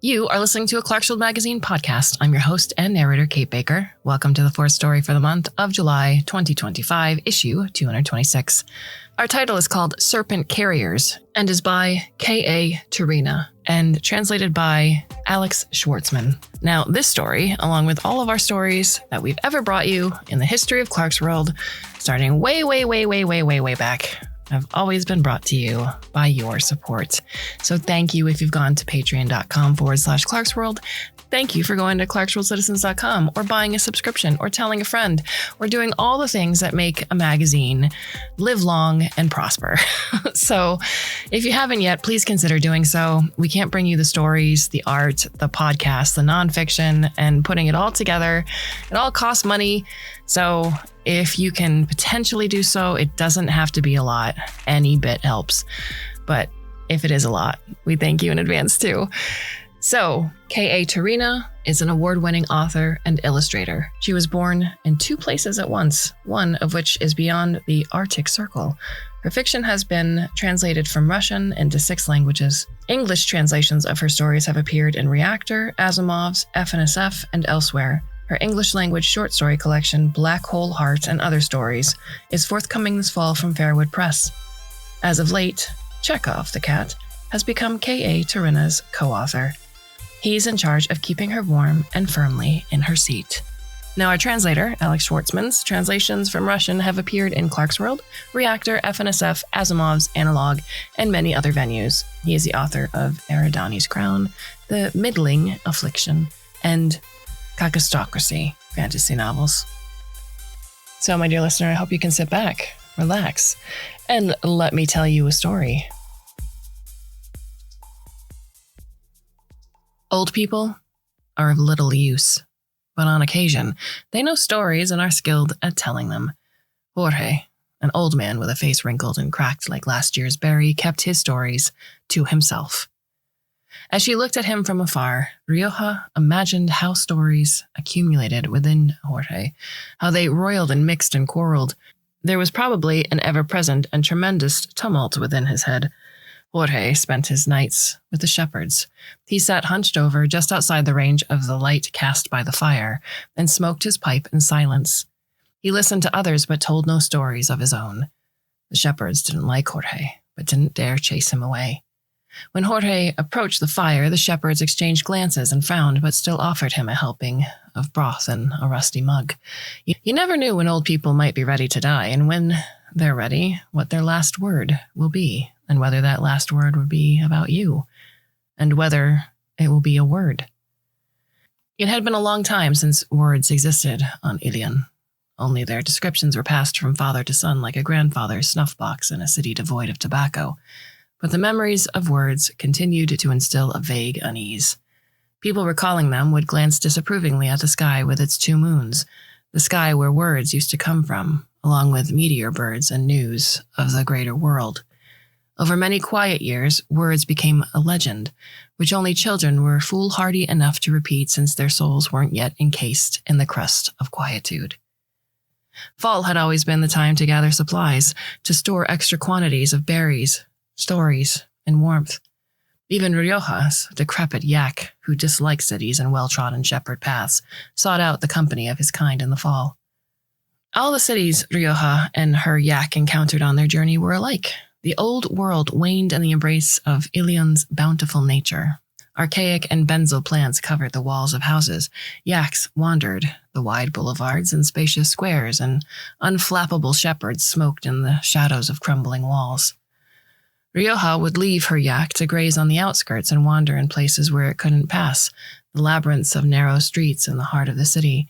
You are listening to a Clarkesworld Magazine podcast. I'm your host and narrator, Kate Baker. Welcome to the fourth story for the month of July 2025, issue 226. Our title is called Serpent Carriers and is by K.A. Teryna and translated by Alex Shvartsman. Now, this story, along with all of our stories that we've ever brought you in the history of Clarkesworld, starting way back, have always been brought to you by your support. So thank you if you've gone to patreon.com/Clarkesworld. Thank you for going to clarksworldcitizens.com or buying a subscription or telling a friend or doing all the things that make a magazine live long and prosper. So if you haven't yet, please consider doing so. We can't bring you the stories, the art, the podcast, the nonfiction, and putting it all together. It all costs money. So if you can potentially do so, it doesn't have to be a lot. Any bit helps. But if it is a lot, we thank you in advance too. So, K.A. Teryna is an award-winning author and illustrator. She was born in two places at once, one of which is beyond the Arctic Circle. Her fiction has been translated from Russian into 6 languages. English translations of her stories have appeared in Reactor, Asimov's, FNSF, and elsewhere. Her English-language short story collection, Black Hole Heart and Other Stories, is forthcoming this fall from Fairwood Press. As of late, Chekhov the cat has become K.A. Teryna's co-author. He's in charge of keeping her warm and firmly in her seat. Now, our translator, Alex Shvartsman's translations from Russian have appeared in Clarkesworld, Reactor, FNSF, Asimov's, Analog, and many other venues. He is the author of Eridani's Crown, The Middling Affliction, and Kakistocracy fantasy novels. So, my dear listener, I hope you can sit back, relax, and let me tell you a story. Old people are of little use, but on occasion, they know stories and are skilled at telling them. Jorge, an old man with a face wrinkled and cracked like last year's berry, kept his stories to himself. As she looked at him from afar, Rioja imagined how stories accumulated within Jorge, how they roiled and mixed and quarreled. There was probably an ever-present and tremendous tumult within his head. Jorge spent his nights with the shepherds. He sat hunched over just outside the range of the light cast by the fire and smoked his pipe in silence. He listened to others but told no stories of his own. The shepherds didn't like Jorge, but didn't dare chase him away. When Jorge approached the fire, the shepherds exchanged glances and frowned, but still offered him a helping of broth and a rusty mug. You never knew when old people might be ready to die, and when they're ready, what their last word will be, and whether that last word would be about you, and whether it will be a word. It had been a long time since words existed on Ilion. Only their descriptions were passed from father to son like a grandfather's snuff box in a city devoid of tobacco. But the memories of words continued to instill a vague unease. People recalling them would glance disapprovingly at the sky with its 2 moons, the sky where words used to come from, along with meteor birds and news of the greater world. Over many quiet years, words became a legend, which only children were foolhardy enough to repeat since their souls weren't yet encased in the crust of quietude. Fall had always been the time to gather supplies, to store extra quantities of berries, stories, and warmth. Even Rioja's decrepit yak, who disliked cities and well-trodden shepherd paths, sought out the company of his kind in the fall. All the cities Rioja and her yak encountered on their journey were alike. The old world waned in the embrace of Ilion's bountiful nature. Archaic and benzo plants covered the walls of houses. Yaks wandered the wide boulevards and spacious squares, and unflappable shepherds smoked in the shadows of crumbling walls. Rioja would leave her yak to graze on the outskirts and wander in places where it couldn't pass, the labyrinths of narrow streets in the heart of the city.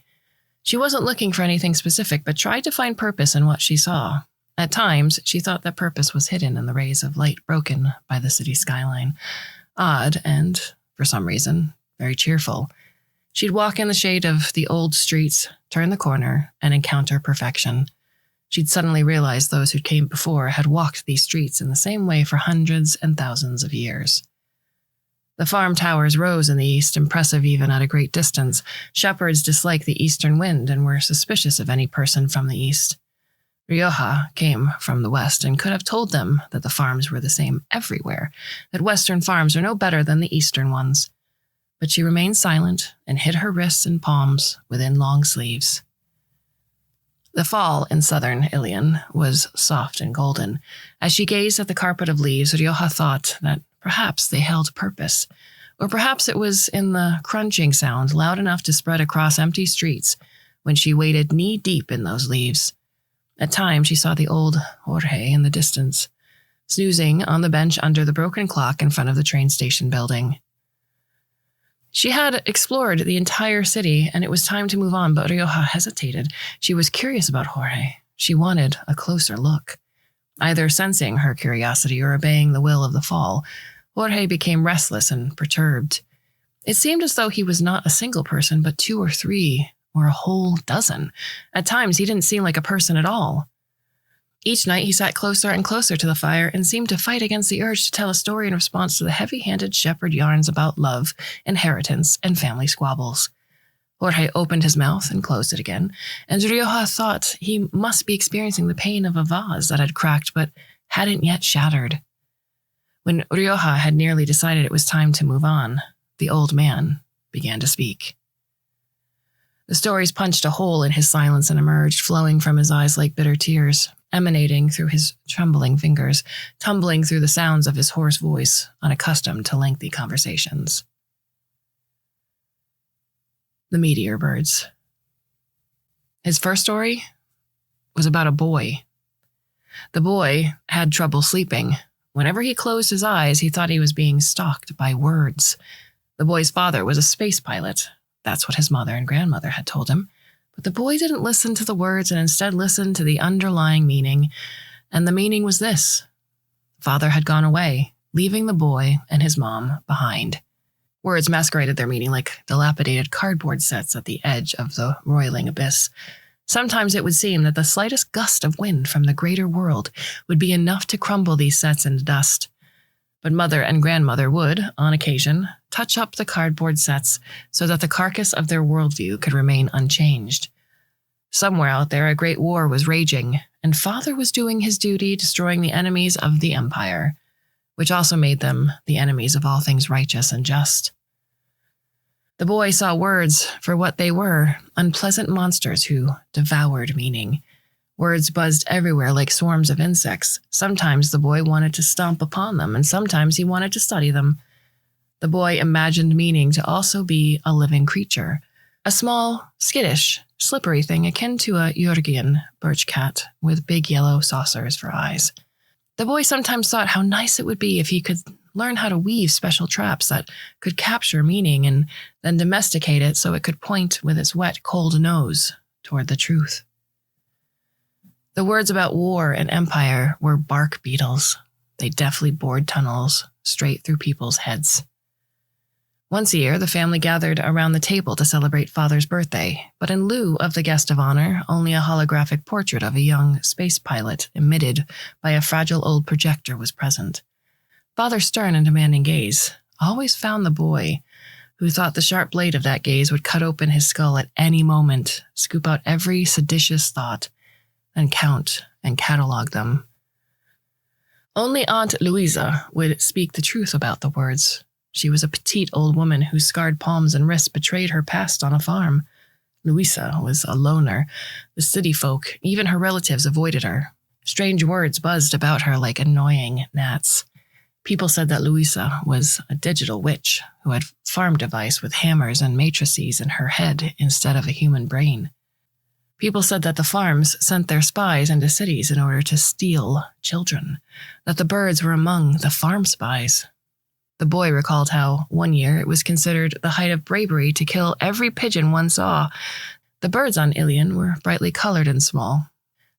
She wasn't looking for anything specific, but tried to find purpose in what she saw. At times, she thought that purpose was hidden in the rays of light broken by the city skyline. Odd and, for some reason, very cheerful. She'd walk in the shade of the old streets, turn the corner, and encounter perfection. She'd suddenly realized those who came before had walked these streets in the same way for hundreds and thousands of years. The farm towers rose in the east, impressive even at a great distance. Shepherds disliked the eastern wind and were suspicious of any person from the east. Rioja came from the west and could have told them that the farms were the same everywhere, that western farms are no better than the eastern ones. but she remained silent and hid her wrists and palms within long sleeves. The fall in southern Ilion was soft and golden. As she gazed at the carpet of leaves, Rioja thought that perhaps they held purpose, or perhaps it was in the crunching sound loud enough to spread across empty streets when she waded knee-deep in those leaves. At times, she saw the old Jorge in the distance, snoozing on the bench under the broken clock in front of the train station building. She had explored the entire city, and it was time to move on, but Rioja hesitated. She was curious about Jorge. She wanted a closer look. Either sensing her curiosity or obeying the will of the fall, Jorge became restless and perturbed. It seemed as though he was not a single person, but 2 or 3 or a whole dozen. At times, he didn't seem like a person at all. Each night, he sat closer and closer to the fire and seemed to fight against the urge to tell a story in response to the heavy-handed shepherd yarns about love, inheritance, and family squabbles. Jorge opened his mouth and closed it again, and Rioja thought he must be experiencing the pain of a vase that had cracked but hadn't yet shattered. When Rioja had nearly decided it was time to move on, the old man began to speak. The stories punched a hole in his silence and emerged, flowing from his eyes like bitter tears, emanating through his trembling fingers, tumbling through the sounds of his hoarse voice, unaccustomed to lengthy conversations. The meteor birds. His first story was about a boy. The boy had trouble sleeping. Whenever he closed his eyes, he thought he was being stalked by words. The boy's father was a space pilot. That's what his mother and grandmother had told him. But the boy didn't listen to the words and instead listened to the underlying meaning. And the meaning was this. Father had gone away, leaving the boy and his mom behind. Words masqueraded their meaning like dilapidated cardboard sets at the edge of the roiling abyss. Sometimes it would seem that the slightest gust of wind from the greater world would be enough to crumble these sets into dust. But mother and grandmother would, on occasion, touch up the cardboard sets so that the carcass of their worldview could remain unchanged. Somewhere out there, a great war was raging, and father was doing his duty destroying the enemies of the empire, which also made them the enemies of all things righteous and just. The boy saw words for what they were, unpleasant monsters who devoured meaning. Words buzzed everywhere like swarms of insects. Sometimes the boy wanted to stomp upon them, and sometimes he wanted to study them. The boy imagined meaning to also be a living creature, a small, skittish, slippery thing akin to a Georgian birch cat with big yellow saucers for eyes. The boy sometimes thought how nice it would be if he could learn how to weave special traps that could capture meaning and then domesticate it so it could point with its wet, cold nose toward the truth. The words about war and empire were bark beetles. They deftly bored tunnels straight through people's heads. Once a year, the family gathered around the table to celebrate Father's birthday, but in lieu of the guest of honor, only a holographic portrait of a young space pilot emitted by a fragile old projector was present. Father's stern and demanding gaze always found the boy, who thought the sharp blade of that gaze would cut open his skull at any moment, scoop out every seditious thought, and count and catalog them. Only Aunt Louisa would speak the truth about the words. She was a petite old woman whose scarred palms and wrists betrayed her past on a farm. Louisa was a loner. The city folk, even her relatives, avoided her. Strange words buzzed about her like annoying gnats. People said that Louisa was a digital witch who had farm device with hammers and matrices in her head instead of a human brain. People said that the farms sent their spies into cities in order to steal children, that the birds were among the farm spies. The boy recalled how, one year, it was considered the height of bravery to kill every pigeon one saw. The birds on Ilion were brightly colored and small.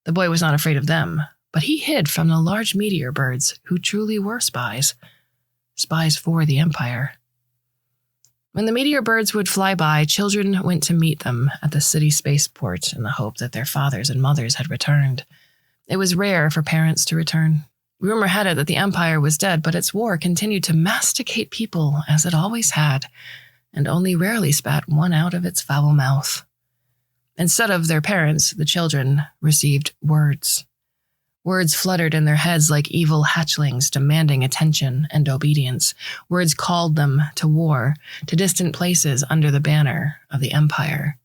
The boy was not afraid of them, but he hid from the large meteor birds who truly were spies. Spies for the Empire. When the meteor birds would fly by, children went to meet them at the city spaceport in the hope that their fathers and mothers had returned. It was rare for parents to return. Rumor had it that the Empire was dead, but its war continued to masticate people as it always had, and only rarely spat one out of its foul mouth. Instead of their parents, the children received words. Words fluttered in their heads like evil hatchlings demanding attention and obedience. Words called them to war, to distant places under the banner of the Empire.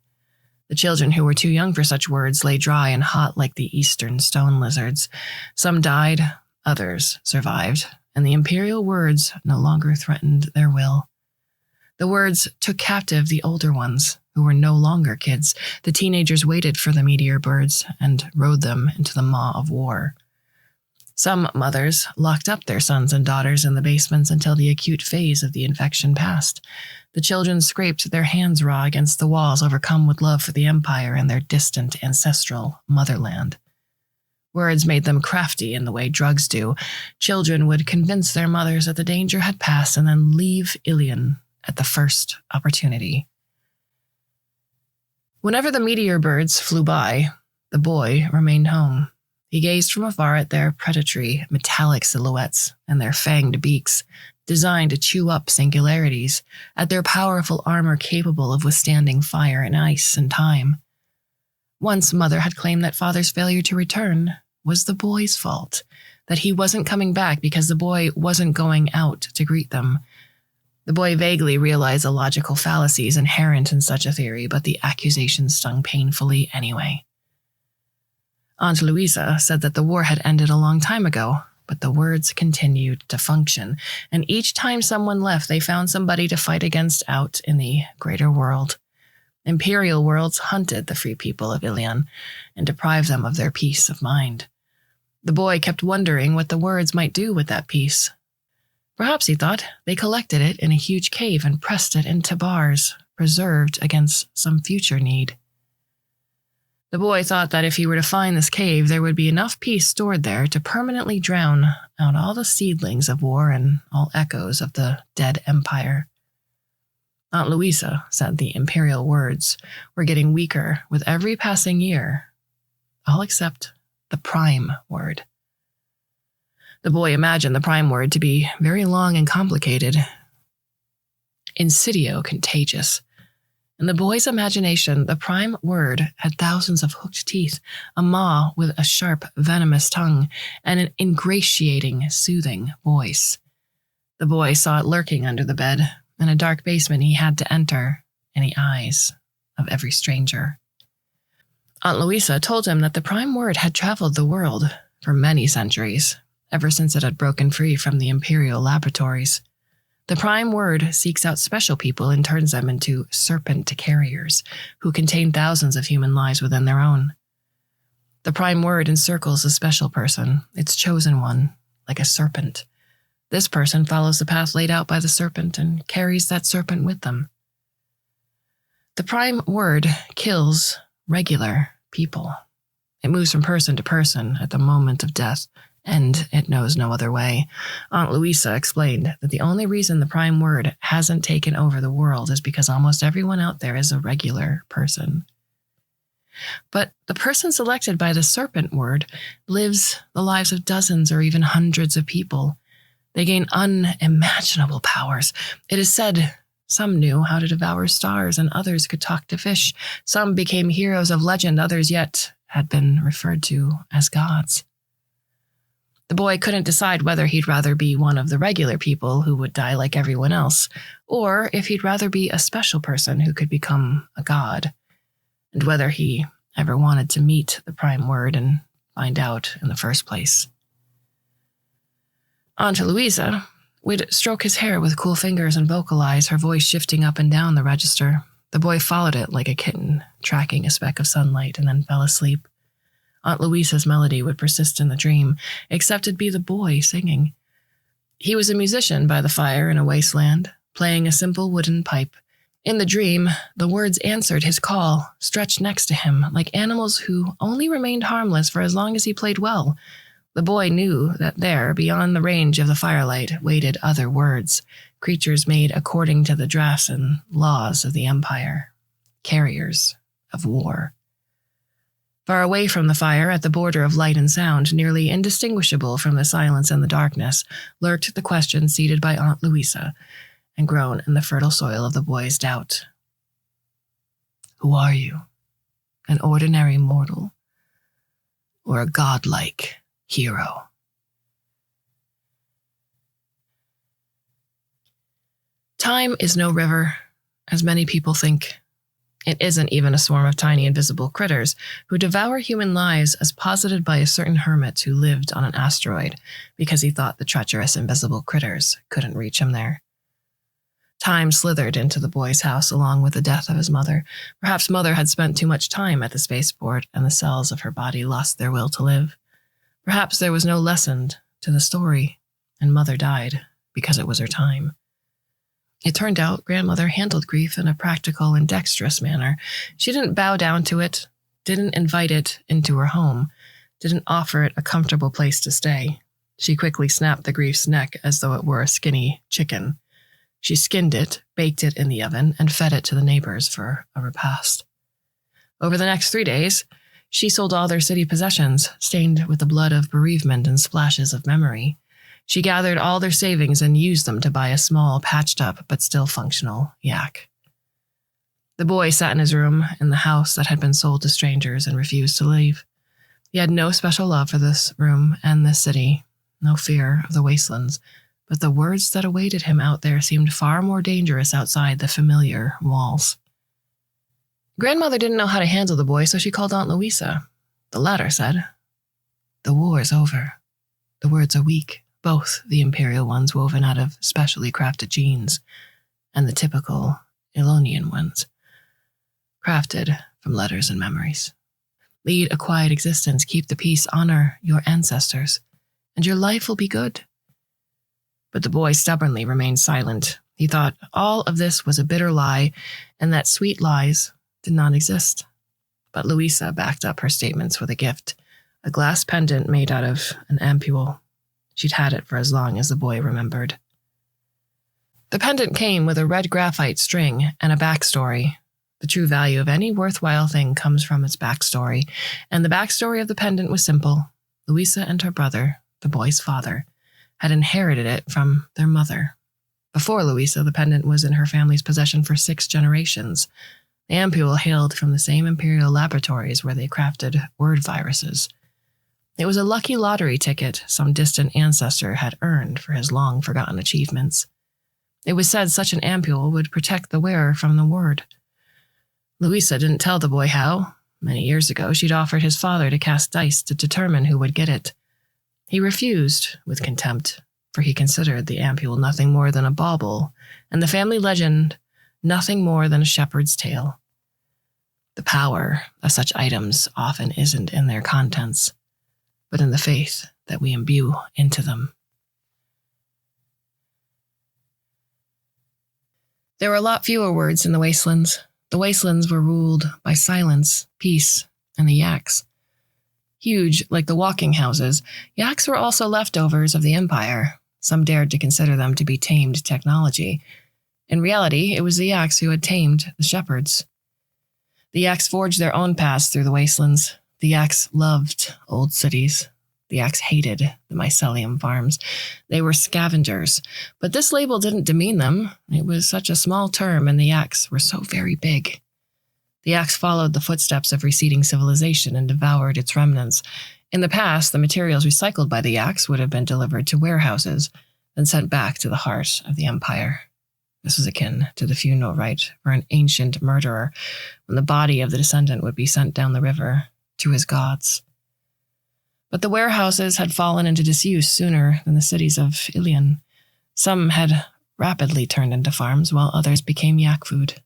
The children who were too young for such words lay dry and hot like the eastern stone lizards. Some died, others survived, and the imperial words no longer threatened their will. The words took captive the older ones, who were no longer kids. The teenagers waited for the meteor birds and rode them into the maw of war. Some mothers locked up their sons and daughters in the basements until the acute phase of the infection passed. The children scraped their hands raw against the walls, overcome with love for the Empire and their distant ancestral motherland. Words made them crafty in the way drugs do. Children would convince their mothers that the danger had passed and then leave Ilion at the first opportunity. Whenever the meteor birds flew by, the boy remained home. He gazed from afar at their predatory, metallic silhouettes and their fanged beaks, designed to chew up singularities, at their powerful armor capable of withstanding fire and ice and time. Once Mother had claimed that Father's failure to return was the boy's fault, that he wasn't coming back because the boy wasn't going out to greet them. The boy vaguely realized the logical fallacies inherent in such a theory, but the accusation stung painfully anyway. Aunt Louisa said that the war had ended a long time ago, but the words continued to function, and each time someone left, they found somebody to fight against out in the greater world. Imperial worlds hunted the free people of Ilion and deprived them of their peace of mind. The boy kept wondering what the words might do with that peace. Perhaps, he thought, they collected it in a huge cave and pressed it into bars, preserved against some future need. The boy thought that if he were to find this cave, there would be enough peace stored there to permanently drown out all the seedlings of war and all echoes of the dead empire. Aunt Louisa said the imperial words were getting weaker with every passing year, all except the prime word. The boy imagined the prime word to be very long and complicated, insidio contagious. In the boy's imagination, the prime word had thousands of hooked teeth, a maw with a sharp, venomous tongue, and an ingratiating, soothing voice. The boy saw it lurking under the bed, in a dark basement he had to enter, in the eyes of every stranger. Aunt Louisa told him that the prime word had traveled the world for many centuries, ever since it had broken free from the imperial laboratories. The prime word seeks out special people and turns them into Serpent Carriers, who contain thousands of human lives within their own. The prime word encircles a special person, its chosen one, like a serpent. This person follows the path laid out by the serpent and carries that serpent with them. The prime word kills regular people. It moves from person to person at the moment of death, and it knows no other way. Aunt Louisa explained that the only reason the prime word hasn't taken over the world is because almost everyone out there is a regular person. But the person selected by the serpent word lives the lives of dozens or even hundreds of people. They gain unimaginable powers. It is said some knew how to devour stars and others could talk to fish. Some became heroes of legend, others yet had been referred to as gods. The boy couldn't decide whether he'd rather be one of the regular people who would die like everyone else, or if he'd rather be a special person who could become a god, and whether he ever wanted to meet the prime word and find out in the first place. Aunt Louisa would stroke his hair with cool fingers and vocalize, her voice shifting up and down the register. The boy followed it like a kitten, tracking a speck of sunlight, and then fell asleep. Aunt Louisa's melody would persist in the dream, except it'd be the boy singing. He was a musician by the fire in a wasteland, playing a simple wooden pipe. In the dream, the words answered his call, stretched next to him, like animals who only remained harmless for as long as he played well. The boy knew that there, beyond the range of the firelight, waited other words, creatures made according to the drafts and laws of the Empire, carriers of war. Far away from the fire, at the border of light and sound, nearly indistinguishable from the silence and the darkness, lurked the question seated by Aunt Louisa and grown in the fertile soil of the boy's doubt. Who are you? An ordinary mortal? Or a godlike hero. Time is no river, as many people think. It isn't even a swarm of tiny invisible critters who devour human lives as posited by a certain hermit who lived on an asteroid because he thought the treacherous invisible critters couldn't reach him there. Time slithered into the boy's house along with the death of his mother. Perhaps Mother had spent too much time at the spaceport and the cells of her body lost their will to live. Perhaps there was no lesson to the story, and Mother died because it was her time. It turned out Grandmother handled grief in a practical and dexterous manner. She didn't bow down to it, didn't invite it into her home, didn't offer it a comfortable place to stay. She quickly snapped the grief's neck as though it were a skinny chicken. She skinned it, baked it in the oven, and fed it to the neighbors for a repast. Over the next 3 days, she sold all their city possessions, stained with the blood of bereavement and splashes of memory. She gathered all their savings and used them to buy a small, patched-up but still functional yak. The boy sat in his room in the house that had been sold to strangers and refused to leave. He had no special love for this room and this city, no fear of the wastelands, but the words that awaited him out there seemed far more dangerous outside the familiar walls. Grandmother didn't know how to handle the boy, so she called Aunt Louisa. The latter said, "The war's over. The words are weak. Both the imperial ones woven out of specially crafted genes, and the typical Elonian ones, crafted from letters and memories. Lead a quiet existence, keep the peace, honor your ancestors, and your life will be good." But the boy stubbornly remained silent. He thought all of this was a bitter lie, and that sweet lies did not exist. But Louisa backed up her statements with a gift, a glass pendant made out of an ampule. She'd had it for as long as the boy remembered. The pendant came with a red graphite string and a backstory. The true value of any worthwhile thing comes from its backstory, and the backstory of the pendant was simple. Louisa and her brother, the boy's father, had inherited it from their mother. Before Louisa, the pendant was in her family's possession for 6 generations. The ampule hailed from the same imperial laboratories where they crafted word viruses. It was a lucky lottery ticket some distant ancestor had earned for his long-forgotten achievements. It was said such an ampule would protect the wearer from the word. Louisa didn't tell the boy how. Many years ago, she'd offered his father to cast dice to determine who would get it. He refused with contempt, for he considered the ampule nothing more than a bauble, and the family legend nothing more than a shepherd's tale. The power of such items often isn't in their contents, but in the faith that we imbue into them. There were a lot fewer words in the wastelands. The wastelands were ruled by silence, peace, and the yaks. Huge like the walking houses, yaks were also leftovers of the Empire. Some dared to consider them to be tamed technology. In reality, it was the yaks who had tamed the shepherds. The yaks forged their own paths through the wastelands. The yaks loved old cities. The yaks hated the mycelium farms. They were scavengers, but this label didn't demean them. It was such a small term, and the yaks were so very big. The yaks followed the footsteps of receding civilization and devoured its remnants. In the past, the materials recycled by the yaks would have been delivered to warehouses, then sent back to the heart of the Empire. This was akin to the funeral rite for an ancient murderer, when the body of the descendant would be sent down the river to his gods. But the warehouses had fallen into disuse sooner than the cities of Ilion. Some had rapidly turned into farms, while others became yak food.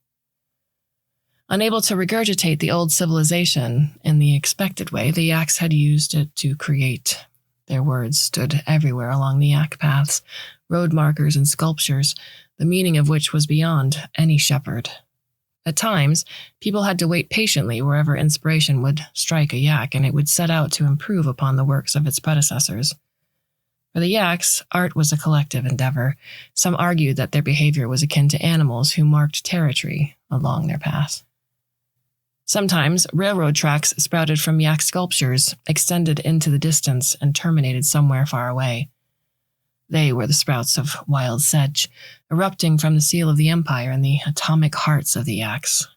Unable to regurgitate the old civilization in the expected way, the yaks had used it to create. Their words stood everywhere along the yak paths, road markers and sculptures, the meaning of which was beyond any shepherd. At times, people had to wait patiently wherever inspiration would strike a yak, and it would set out to improve upon the works of its predecessors. For the yaks, art was a collective endeavor. Some argued that their behavior was akin to animals who marked territory along their path. Sometimes, railroad tracks sprouted from yak sculptures, extended into the distance, and terminated somewhere far away. They were the sprouts of wild sedge, erupting from the seal of the Empire in the atomic hearts of the yaks.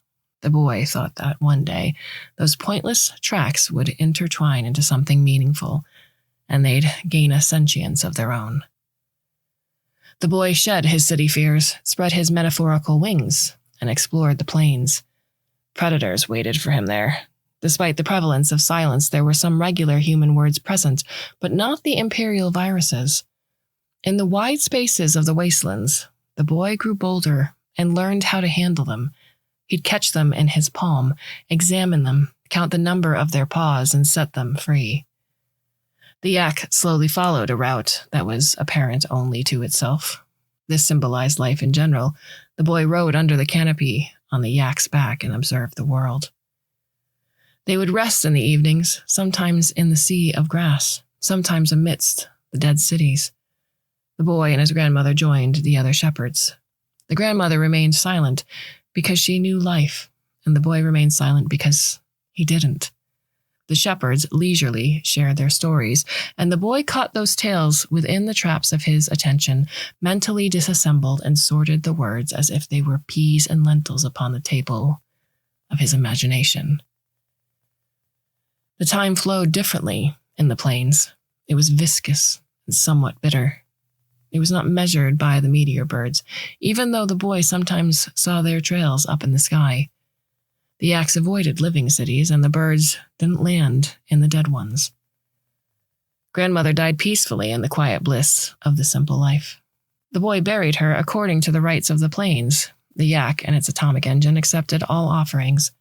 The boy thought that one day those pointless tracks would intertwine into something meaningful, and they'd gain a sentience of their own. The boy shed his city fears, spread his metaphorical wings, and explored the plains. Predators waited for him there. Despite the prevalence of silence, there were some regular human words present, but not the imperial viruses. In the wide spaces of the wastelands, the boy grew bolder and learned how to handle them. He'd catch them in his palm, examine them, count the number of their paws, and set them free. The yak slowly followed a route that was apparent only to itself. This symbolized life in general. The boy rode under the canopy on the yak's back and observed the world. They would rest in the evenings, sometimes in the sea of grass, sometimes amidst the dead cities. The boy and his grandmother joined the other shepherds. The grandmother remained silent because she knew life, and the boy remained silent because he didn't. The shepherds leisurely shared their stories, and the boy caught those tales within the traps of his attention, mentally disassembled and sorted the words as if they were peas and lentils upon the table of his imagination. The time flowed differently in the plains. It was viscous and somewhat bitter. It was not measured by the meteor birds, even though the boy sometimes saw their trails up in the sky. The yaks avoided living cities, and the birds didn't land in the dead ones. Grandmother died peacefully in the quiet bliss of the simple life. The boy buried her according to the rites of the plains. The yak and its atomic engine accepted all offerings.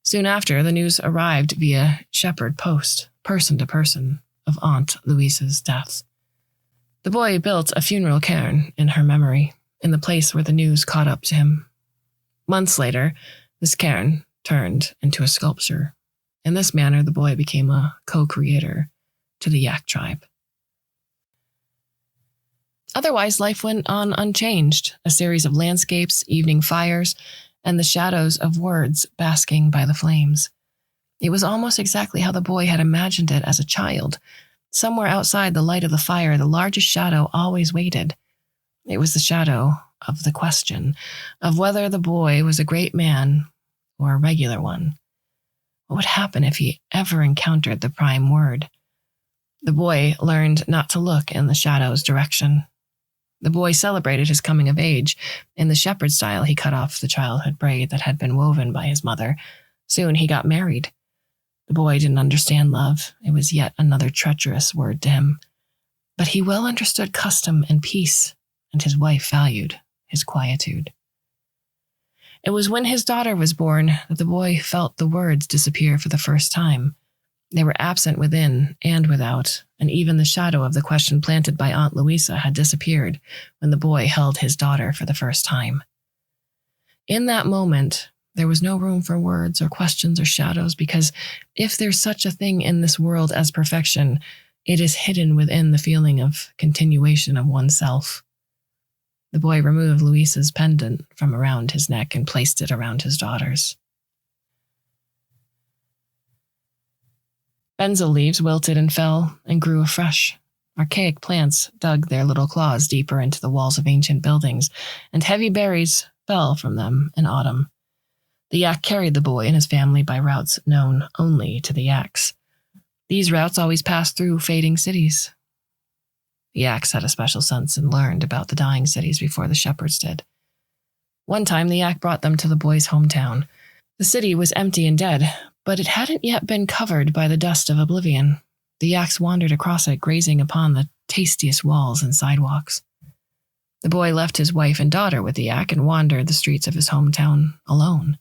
Soon after, the news arrived via shepherd post, person to person, of Aunt Louisa's death. The boy built a funeral cairn in her memory, in the place where the news caught up to him. Months later, this cairn turned into a sculpture. In this manner, the boy became a co-creator to the yak tribe. Otherwise, life went on unchanged, a series of landscapes, evening fires, and the shadows of words basking by the flames. It was almost exactly how the boy had imagined it as a child. Somewhere outside the light of the fire, the largest shadow always waited. It was the shadow of the question of whether the boy was a great man or a regular one. What would happen if he ever encountered the prime word? The boy learned not to look in the shadow's direction. The boy celebrated his coming of age. In the shepherd style, he cut off the childhood braid that had been woven by his mother. Soon he got married. The boy didn't understand love. It was yet another treacherous word to him. But he well understood custom and peace, and his wife valued his quietude. It was when his daughter was born that the boy felt the words disappear for the first time. They were absent within and without, and even the shadow of the question planted by Aunt Louisa had disappeared when the boy held his daughter for the first time. In that moment, there was no room for words or questions or shadows, because if there's such a thing in this world as perfection, it is hidden within the feeling of continuation of oneself. The boy removed Louisa's pendant from around his neck and placed it around his daughter's. Benzoyl leaves wilted and fell and grew afresh. Archaic plants dug their little claws deeper into the walls of ancient buildings, and heavy berries fell from them in autumn. The yak carried the boy and his family by routes known only to the yaks. These routes always passed through fading cities. The yaks had a special sense and learned about the dying cities before the shepherds did. One time, the yak brought them to the boy's hometown. The city was empty and dead, but it hadn't yet been covered by the dust of oblivion. The yaks wandered across it, grazing upon the tastiest walls and sidewalks. The boy left his wife and daughter with the yak and wandered the streets of his hometown alone.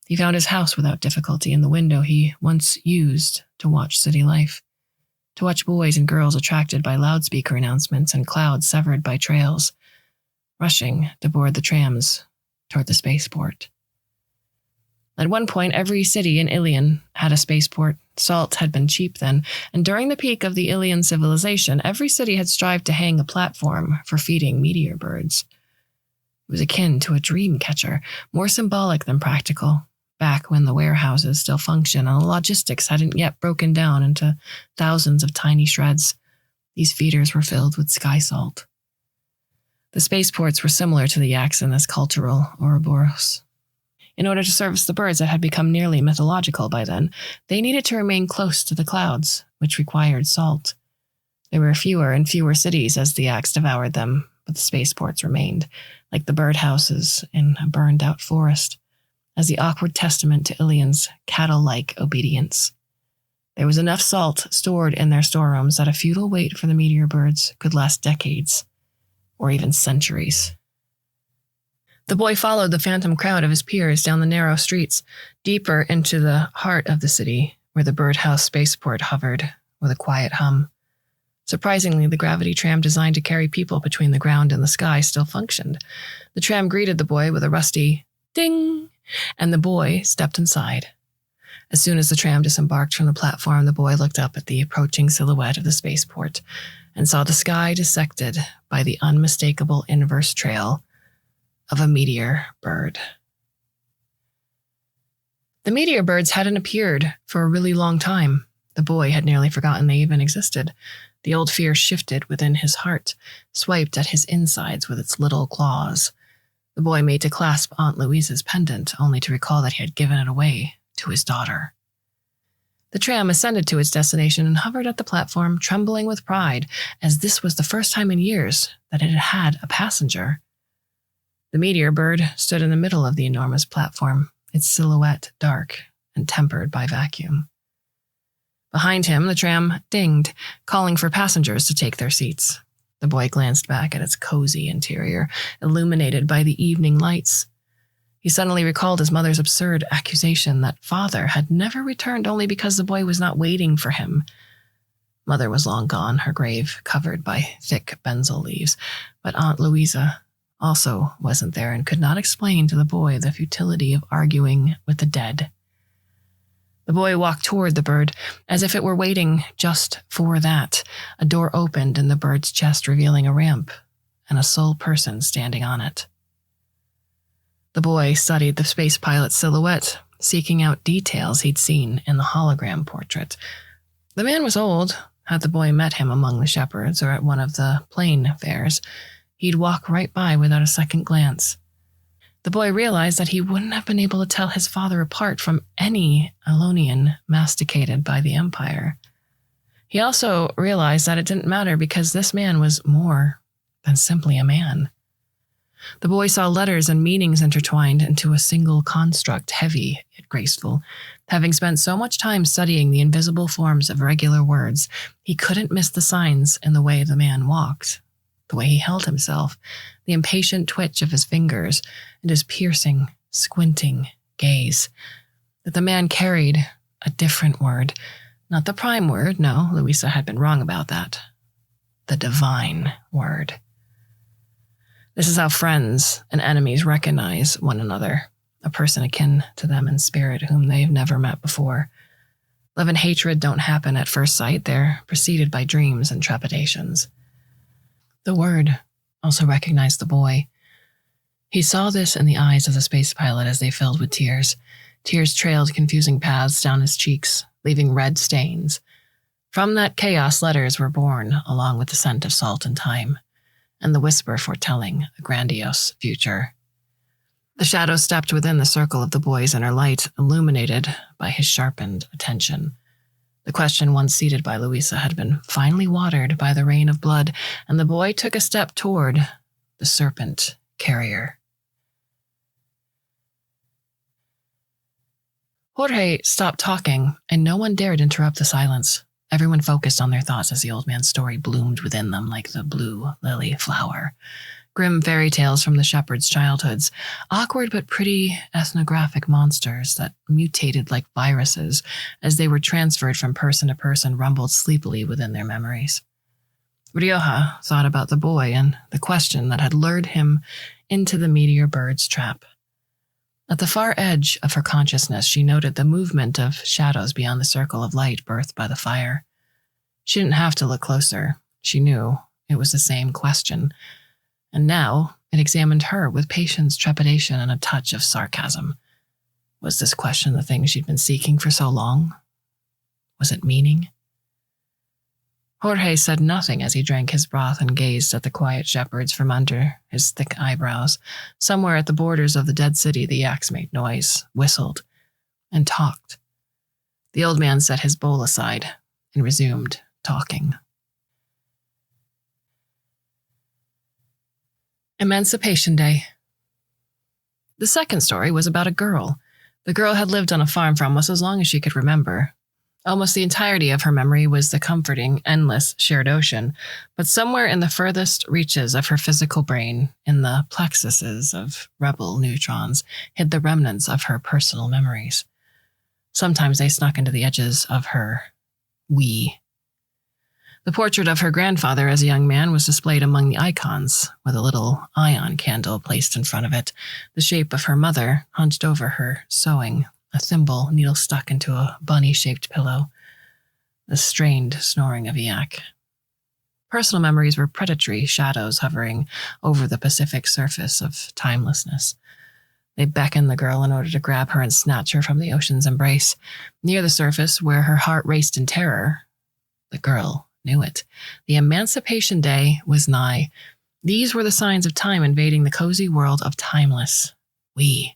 He found his house without difficulty in the window he once used to watch city life, to watch boys and girls attracted by loudspeaker announcements and clouds severed by trails, rushing to board the trams toward the spaceport. At one point, every city in Ilion had a spaceport. Salt had been cheap then, and during the peak of the Ilion civilization, every city had strived to hang a platform for feeding meteor birds. It was akin to a dream catcher, more symbolic than practical, back when the warehouses still functioned and the logistics hadn't yet broken down into thousands of tiny shreds. These feeders were filled with sky salt. The spaceports were similar to the yaks in this cultural Ouroboros. In order to service the birds that had become nearly mythological by then, they needed to remain close to the clouds, which required salt. There were fewer and fewer cities as the axe devoured them, but the spaceports remained, like the birdhouses in a burned-out forest, as the awkward testament to Ilian's cattle-like obedience. There was enough salt stored in their storerooms that a futile wait for the meteor birds could last decades, or even centuries. The boy followed the phantom crowd of his peers down the narrow streets, deeper into the heart of the city, where the birdhouse spaceport hovered with a quiet hum. Surprisingly, the gravity tram designed to carry people between the ground and the sky still functioned. The tram greeted the boy with a rusty ding, and the boy stepped inside. As soon as the tram disembarked from the platform, the boy looked up at the approaching silhouette of the spaceport and saw the sky dissected by the unmistakable inverse trail of a meteor bird. The meteor birds hadn't appeared for a really long time. The boy had nearly forgotten they even existed. The old fear shifted within his heart, swiped at his insides with its little claws. The boy made to clasp Aunt Louise's pendant, only to recall that he had given it away to his daughter. The tram ascended to its destination and hovered at the platform, trembling with pride, as this was the first time in years that it had had a passenger. The meteor bird stood in the middle of the enormous platform, its silhouette dark and tempered by vacuum. Behind him, the tram dinged, calling for passengers to take their seats. The boy glanced back at its cozy interior, illuminated by the evening lights. He suddenly recalled his mother's absurd accusation that father had never returned only because the boy was not waiting for him. Mother was long gone, her grave covered by thick benzoyl leaves, but Aunt Louisa also wasn't there and could not explain to the boy the futility of arguing with the dead. The boy walked toward the bird, as if it were waiting just for that. A door opened in the bird's chest, revealing a ramp and a sole person standing on it. The boy studied the space pilot's silhouette, seeking out details he'd seen in the hologram portrait. The man was old. Had the boy met him among the shepherds or at one of the plane fairs, he'd walk right by without a second glance. The boy realized that he wouldn't have been able to tell his father apart from any Elonian masticated by the Empire. He also realized that it didn't matter because this man was more than simply a man. The boy saw letters and meanings intertwined into a single construct, heavy yet graceful. Having spent so much time studying the invisible forms of regular words, he couldn't miss the signs in the way the man walked, the way he held himself, the impatient twitch of his fingers, and his piercing, squinting gaze. That the man carried a different word. Not the prime word, no, Louisa had been wrong about that. The divine word. This is how friends and enemies recognize one another, a person akin to them in spirit whom they've never met before. Love and hatred don't happen at first sight, they're preceded by dreams and trepidations. The word also recognized the boy. He saw this in the eyes of the space pilot as they filled with tears. Tears trailed confusing paths down his cheeks, leaving red stains. From that chaos, letters were born, along with the scent of salt and thyme, and the whisper foretelling a grandiose future. The shadow stepped within the circle of the boy's inner light, illuminated by his sharpened attention. The question once seated by Louisa had been finally watered by the rain of blood, and the boy took a step toward the Serpent Carrier. Jorge stopped talking, and no one dared interrupt the silence. Everyone focused on their thoughts as the old man's story bloomed within them like the blue lily flower. Grim fairy tales from the shepherds' childhoods, awkward but pretty ethnographic monsters that mutated like viruses as they were transferred from person to person rumbled sleepily within their memories. Rioja thought about the boy and the question that had lured him into the meteor bird's trap. At the far edge of her consciousness, she noted the movement of shadows beyond the circle of light birthed by the fire. She didn't have to look closer. She knew it was the same question. And now it examined her with patience, trepidation, and a touch of sarcasm. Was this question the thing she'd been seeking for so long? Was it meaning? Jorge said nothing as he drank his broth and gazed at the quiet shepherds from under his thick eyebrows. Somewhere at the borders of the dead city, the yaks made noise, whistled, and talked. The old man set his bowl aside and resumed talking. Emancipation Day. The second story was about a girl. The girl had lived on a farm for almost as long as she could remember. Almost the entirety of her memory was the comforting, endless, shared ocean, but somewhere in the furthest reaches of her physical brain, in the plexuses of rebel neutrons, hid the remnants of her personal memories. Sometimes they snuck into the edges of her we. The portrait of her grandfather as a young man was displayed among the icons, with a little ion candle placed in front of it, the shape of her mother hunched over her, sewing, a thimble needle stuck into a bunny-shaped pillow, the strained snoring of a yak. Personal memories were predatory shadows hovering over the Pacific surface of timelessness. They beckoned the girl in order to grab her and snatch her from the ocean's embrace. Near the surface, where her heart raced in terror, the girl knew it. The Emancipation Day was nigh. These were the signs of time invading the cozy world of timeless we.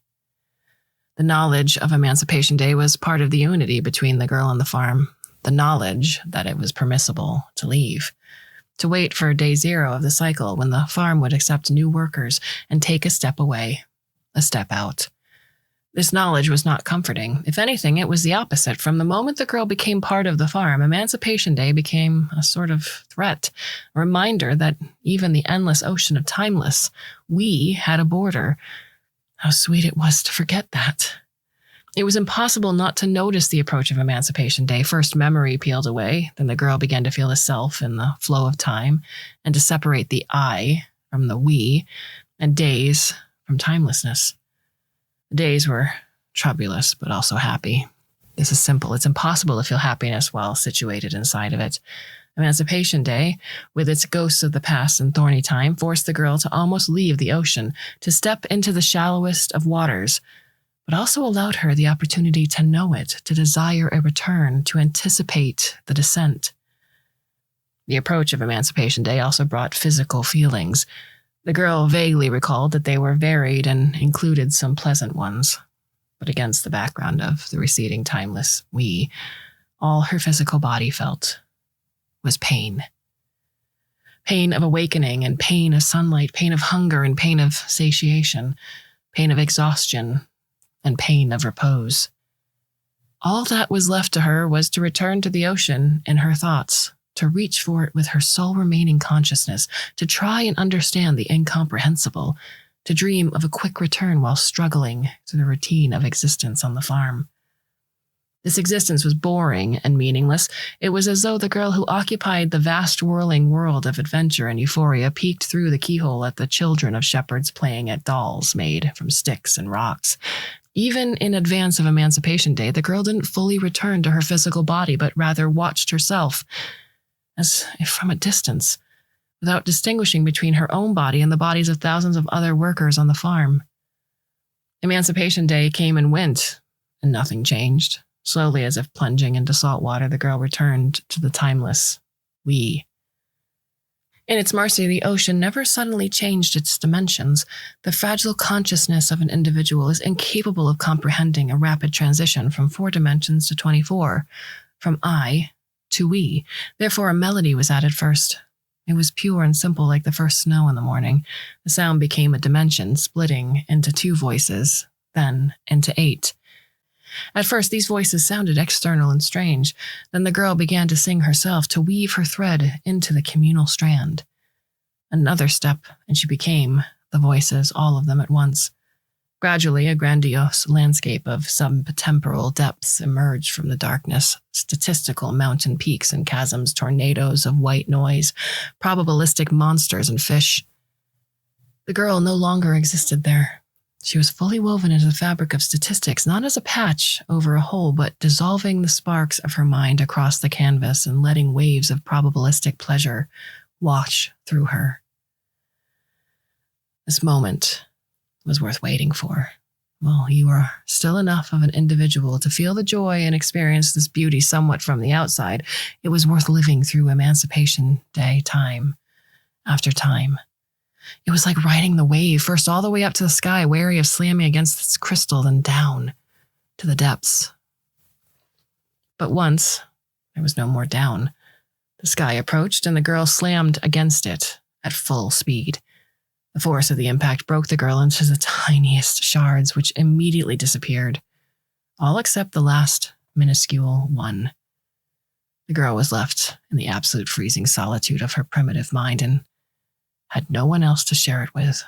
The knowledge of Emancipation Day was part of the unity between the girl and the farm, the knowledge that it was permissible to leave, to wait for day zero of the cycle when the farm would accept new workers and take a step away, a step out. This knowledge was not comforting. If anything, it was the opposite. From the moment the girl became part of the farm, Emancipation Day became a sort of threat, a reminder that even the endless ocean of timeless, we had a border. How sweet it was to forget that. It was impossible not to notice the approach of Emancipation Day. First memory peeled away, then the girl began to feel the self in the flow of time, and to separate the I from the we, and days from timelessness. The days were troublous, but also happy. This is simple. It's impossible to feel happiness while situated inside of it. Emancipation Day, with its ghosts of the past and thorny time, forced the girl to almost leave the ocean, to step into the shallowest of waters, but also allowed her the opportunity to know it, to desire a return, to anticipate the descent. The approach of Emancipation Day also brought physical feelings. The girl vaguely recalled that they were varied and included some pleasant ones, but against the background of the receding timeless we, all her physical body felt was pain. Pain of awakening and pain of sunlight, pain of hunger and pain of satiation, pain of exhaustion and pain of repose. All that was left to her was to return to the ocean in her thoughts, to reach for it with her sole remaining consciousness, to try and understand the incomprehensible, to dream of a quick return while struggling through the routine of existence on the farm. This existence was boring and meaningless. It was as though the girl who occupied the vast whirling world of adventure and euphoria peeked through the keyhole at the children of shepherds playing at dolls made from sticks and rocks. Even in advance of Emancipation Day, the girl didn't fully return to her physical body, but rather watched herself, as if from a distance, without distinguishing between her own body and the bodies of thousands of other workers on the farm. Emancipation Day came and went, and nothing changed. Slowly, as if plunging into salt water, the girl returned to the timeless we. In its mercy, the ocean never suddenly changed its dimensions. The fragile consciousness of an individual is incapable of comprehending a rapid transition from 4 dimensions to 24, from I to we. Therefore, a melody was added first. It was pure and simple like the first snow in the morning. The sound became a dimension, splitting into 2 voices, then into 8. At first, these voices sounded external and strange. Then the girl began to sing herself, to weave her thread into the communal strand. Another step, and she became the voices, all of them at once. Gradually, a grandiose landscape of subtemporal depths emerged from the darkness, statistical mountain peaks and chasms, tornadoes of white noise, probabilistic monsters and fish. The girl no longer existed there. She was fully woven into the fabric of statistics, not as a patch over a hole, but dissolving the sparks of her mind across the canvas and letting waves of probabilistic pleasure wash through her. This moment was worth waiting for. Well, you are still enough of an individual to feel the joy and experience this beauty somewhat from the outside. It was worth living through Emancipation Day, time after time. It was like riding the wave, first all the way up to the sky, wary of slamming against its crystal, then down to the depths. But once, there was no more down. The sky approached, and the girl slammed against it at full speed. The force of the impact broke the girl into the tiniest shards, which immediately disappeared, all except the last minuscule one. The girl was left in the absolute freezing solitude of her primitive mind and had no one else to share it with.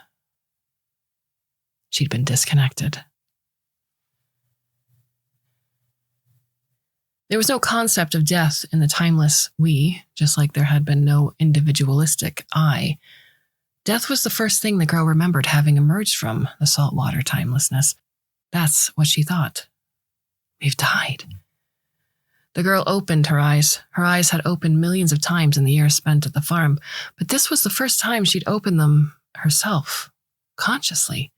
She'd been disconnected. There was no concept of death in the timeless we, just like there had been no individualistic I. Death was the first thing the girl remembered having emerged from the saltwater timelessness. That's what she thought. We've died. The girl opened her eyes. Her eyes had opened millions of times in the years spent at the farm, but this was the first time she'd opened them herself, consciously.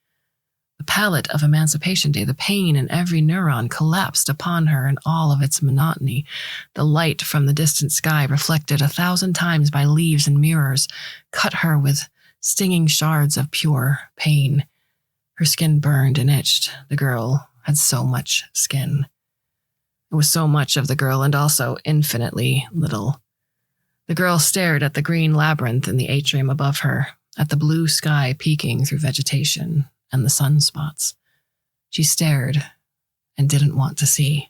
The palette of Emancipation Day, the pain in every neuron collapsed upon her in all of its monotony. The light from the distant sky, reflected 1,000 times by leaves and mirrors, cut her with stinging shards of pure pain. Her skin burned and itched. The girl had so much skin. It was so much of the girl and also infinitely little. The girl stared at the green labyrinth in the atrium above her, at the blue sky peeking through vegetation and the sunspots. She stared and didn't want to see.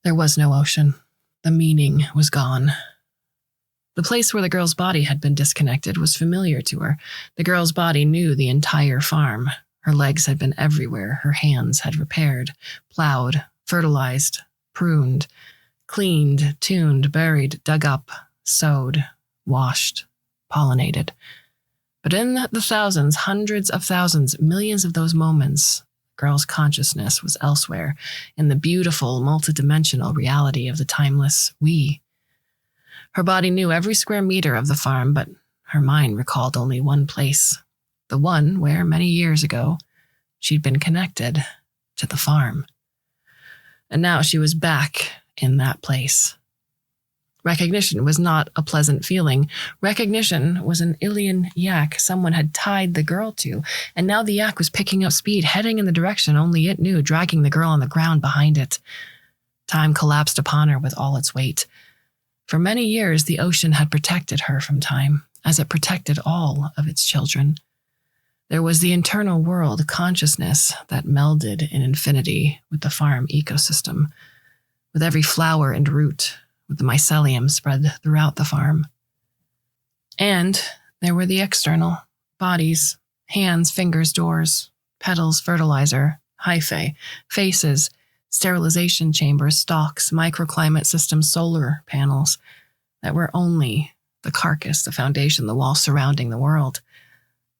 There was no ocean. The meaning was gone. The place where the girl's body had been disconnected was familiar to her. The girl's body knew the entire farm. Her legs had been everywhere. Her hands had repaired, plowed, fertilized, pruned, cleaned, tuned, buried, dug up, sowed, washed, pollinated. But in the thousands, hundreds of thousands, millions of those moments, the girl's consciousness was elsewhere, in the beautiful, multidimensional reality of the timeless we. Her body knew every square meter of the farm, but her mind recalled only one place, the one where, many years ago, she'd been connected to the farm. And now she was back in that place. Recognition was not a pleasant feeling. Recognition was an alien yak someone had tied the girl to, and now the yak was picking up speed, heading in the direction only it knew, dragging the girl on the ground behind it. Time collapsed upon her with all its weight. For many years, the ocean had protected her from time, as it protected all of its children. There was the internal world consciousness that melded in infinity with the farm ecosystem, with every flower and root, with the mycelium spread throughout the farm. And there were the external bodies, hands, fingers, doors, petals, fertilizer, hyphae, faces, sterilization chambers, stalks, microclimate systems, solar panels that were only the carcass, the foundation, the wall surrounding the world.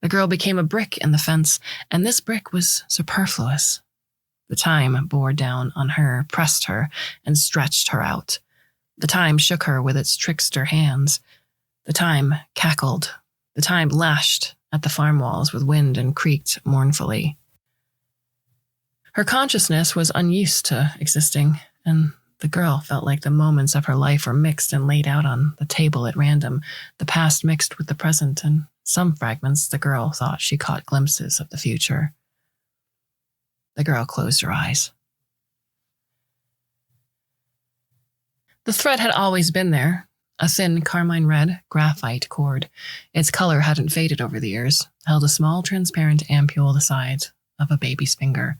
The girl became a brick in the fence, and this brick was superfluous. The time bore down on her, pressed her, and stretched her out. The time shook her with its trickster hands. The time cackled. The time lashed at the farm walls with wind and creaked mournfully. Her consciousness was unused to existing, and the girl felt like the moments of her life were mixed and laid out on the table at random, the past mixed with the present, and some fragments the girl thought she caught glimpses of the future. The girl closed her eyes. The thread had always been there, a thin carmine red graphite cord. Its color hadn't faded over the years, held a small transparent ampule the size of a baby's finger.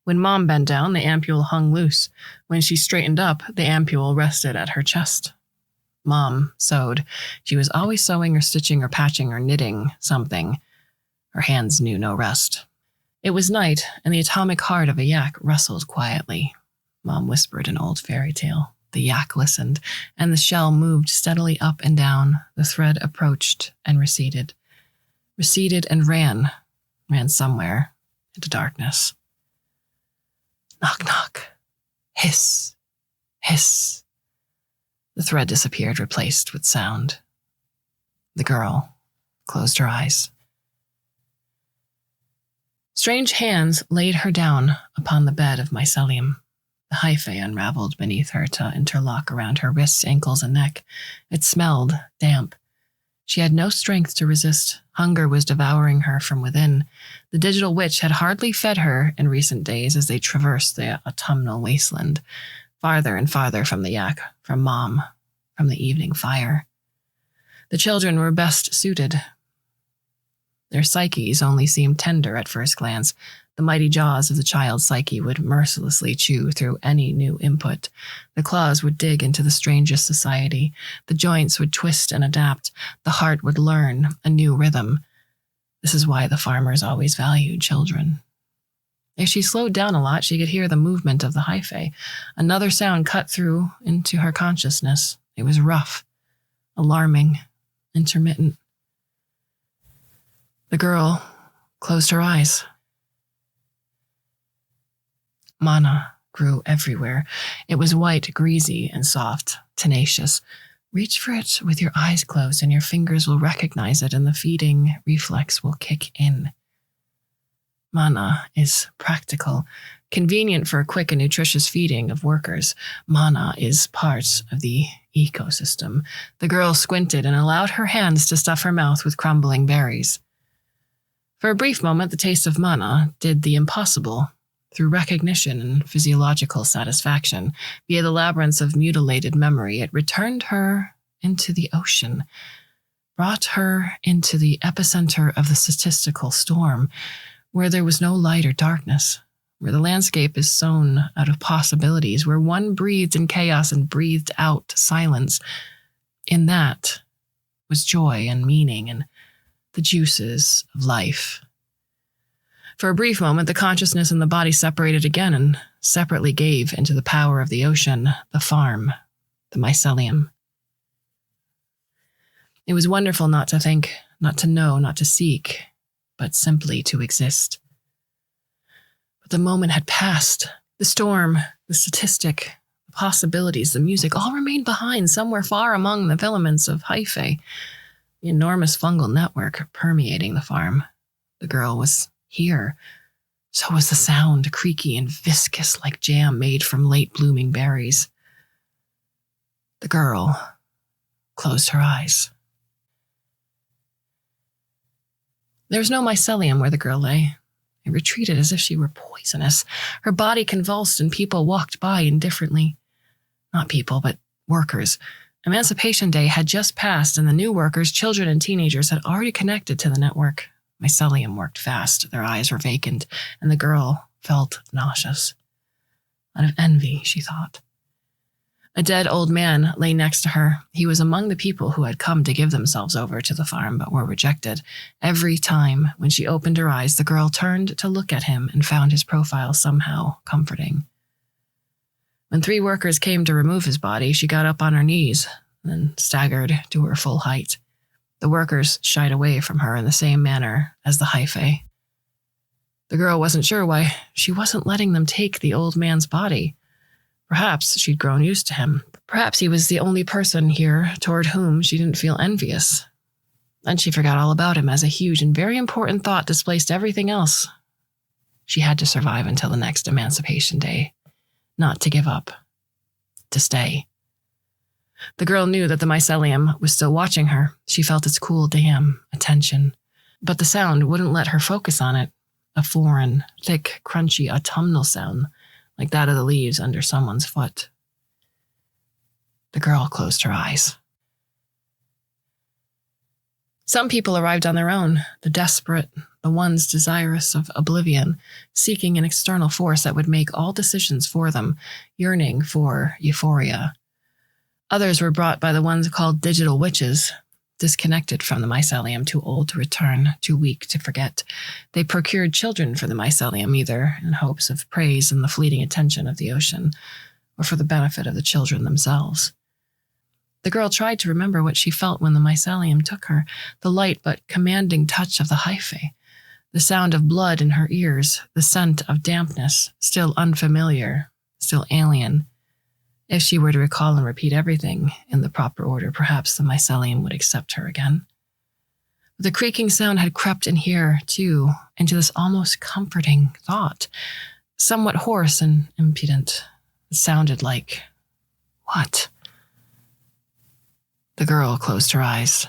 When Mom bent down, the ampule hung loose. When she straightened up, the ampule rested at her chest. Mom sewed. She was always sewing or stitching or patching or knitting something. Her hands knew no rest. It was night, and the atomic heart of a yak rustled quietly. Mom whispered an old fairy tale. The yak listened, and the shell moved steadily up and down. The thread approached and receded and ran somewhere into darkness. Knock, knock. Hiss, hiss. The thread disappeared, replaced with sound. The girl closed her eyes. Strange hands laid her down upon the bed of mycelium. The hyphae unraveled beneath her to interlock around her wrists, ankles, and neck. It smelled damp. She had no strength to resist. Hunger was devouring her from within. The digital witch had hardly fed her in recent days as they traversed the autumnal wasteland, farther and farther from the yak, from Mom, from the evening fire. The children were best suited. Their psyches only seemed tender at first glance. The mighty jaws of the child's psyche would mercilessly chew through any new input. The claws would dig into the strangest society. The joints would twist and adapt. The heart would learn a new rhythm. This is why the farmers always valued children. If she slowed down a lot, she could hear the movement of the hyphae. Another sound cut through into her consciousness. It was rough, alarming, intermittent. The girl closed her eyes. Mana grew everywhere. It was white, greasy, and soft, tenacious. Reach for it with your eyes closed and your fingers will recognize it and the feeding reflex will kick in. Mana is practical, convenient for a quick and nutritious feeding of workers. Mana is part of the ecosystem. The girl squinted and allowed her hands to stuff her mouth with crumbling berries. For a brief moment, the taste of mana did the impossible. Through recognition and physiological satisfaction, via the labyrinths of mutilated memory, it returned her into the ocean, brought her into the epicenter of the statistical storm, where there was no light or darkness, where the landscape is sown out of possibilities, where one breathed in chaos and breathed out silence. In that was joy and meaning and the juices of life. For a brief moment, the consciousness and the body separated again and separately gave into the power of the ocean, the farm, the mycelium. It was wonderful not to think, not to know, not to seek, but simply to exist. But the moment had passed. The storm, the statistic, the possibilities, the music all remained behind somewhere far among the filaments of hyphae, the enormous fungal network permeating the farm. The girl was here. So was the sound, creaky and viscous like jam made from late blooming berries. The girl closed her eyes. There was no mycelium where the girl lay. It retreated as if she were poisonous. Her body convulsed and people walked by indifferently. Not people, but workers. Emancipation Day had just passed and the new workers, children and teenagers, had already connected to the network. Mycelium worked fast. Their eyes were vacant, and the girl felt nauseous. Out of envy, she thought. A dead old man lay next to her. He was among the people who had come to give themselves over to the farm but were rejected. Every time when she opened her eyes, the girl turned to look at him and found his profile somehow comforting. When 3 workers came to remove his body, she got up on her knees, then staggered to her full height. The workers shied away from her in the same manner as the hyphae. The girl wasn't sure why she wasn't letting them take the old man's body. Perhaps she'd grown used to him. Perhaps he was the only person here toward whom she didn't feel envious. Then she forgot all about him as a huge and very important thought displaced everything else. She had to survive until the next Emancipation Day. Not to give up. To stay. The girl knew that the mycelium was still watching her. She felt its cool dam, attention. But the sound wouldn't let her focus on it. A foreign, thick, crunchy autumnal sound, like that of the leaves under someone's foot. The girl closed her eyes. Some people arrived on their own, the desperate, the ones desirous of oblivion, seeking an external force that would make all decisions for them, yearning for euphoria. Others were brought by the ones called digital witches, disconnected from the mycelium, too old to return, too weak to forget. They procured children for the mycelium, either in hopes of praise and the fleeting attention of the ocean, or for the benefit of the children themselves. The girl tried to remember what she felt when the mycelium took her, the light but commanding touch of the hyphae, the sound of blood in her ears, the scent of dampness, still unfamiliar, still alien. If she were to recall and repeat everything in the proper order, perhaps the mycelium would accept her again. The creaking sound had crept in here, too, into this almost comforting thought, somewhat hoarse and impudent. It sounded like, what? The girl closed her eyes.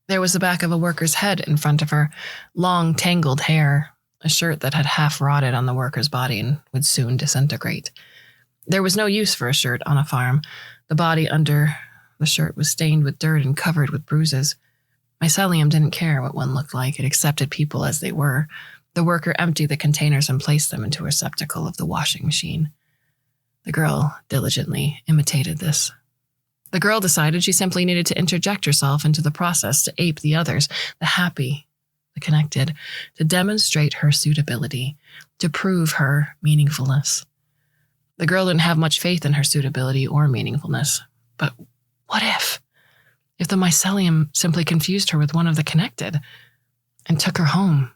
There was the back of a worker's head in front of her, long, tangled hair, a shirt that had half rotted on the worker's body and would soon disintegrate. There was no use for a shirt on a farm. The body under The shirt was stained with dirt and covered with bruises. Mycelium didn't care what one looked like. It accepted people as they were. The worker emptied the containers and placed them into a receptacle of the washing machine. The girl diligently imitated this. The girl decided she simply needed to interject herself into the process to ape the others, the happy, the connected, to demonstrate her suitability, to prove her meaningfulness. The girl didn't have much faith in her suitability or meaningfulness. But what if? If the mycelium simply confused her with one of the connected and took her home?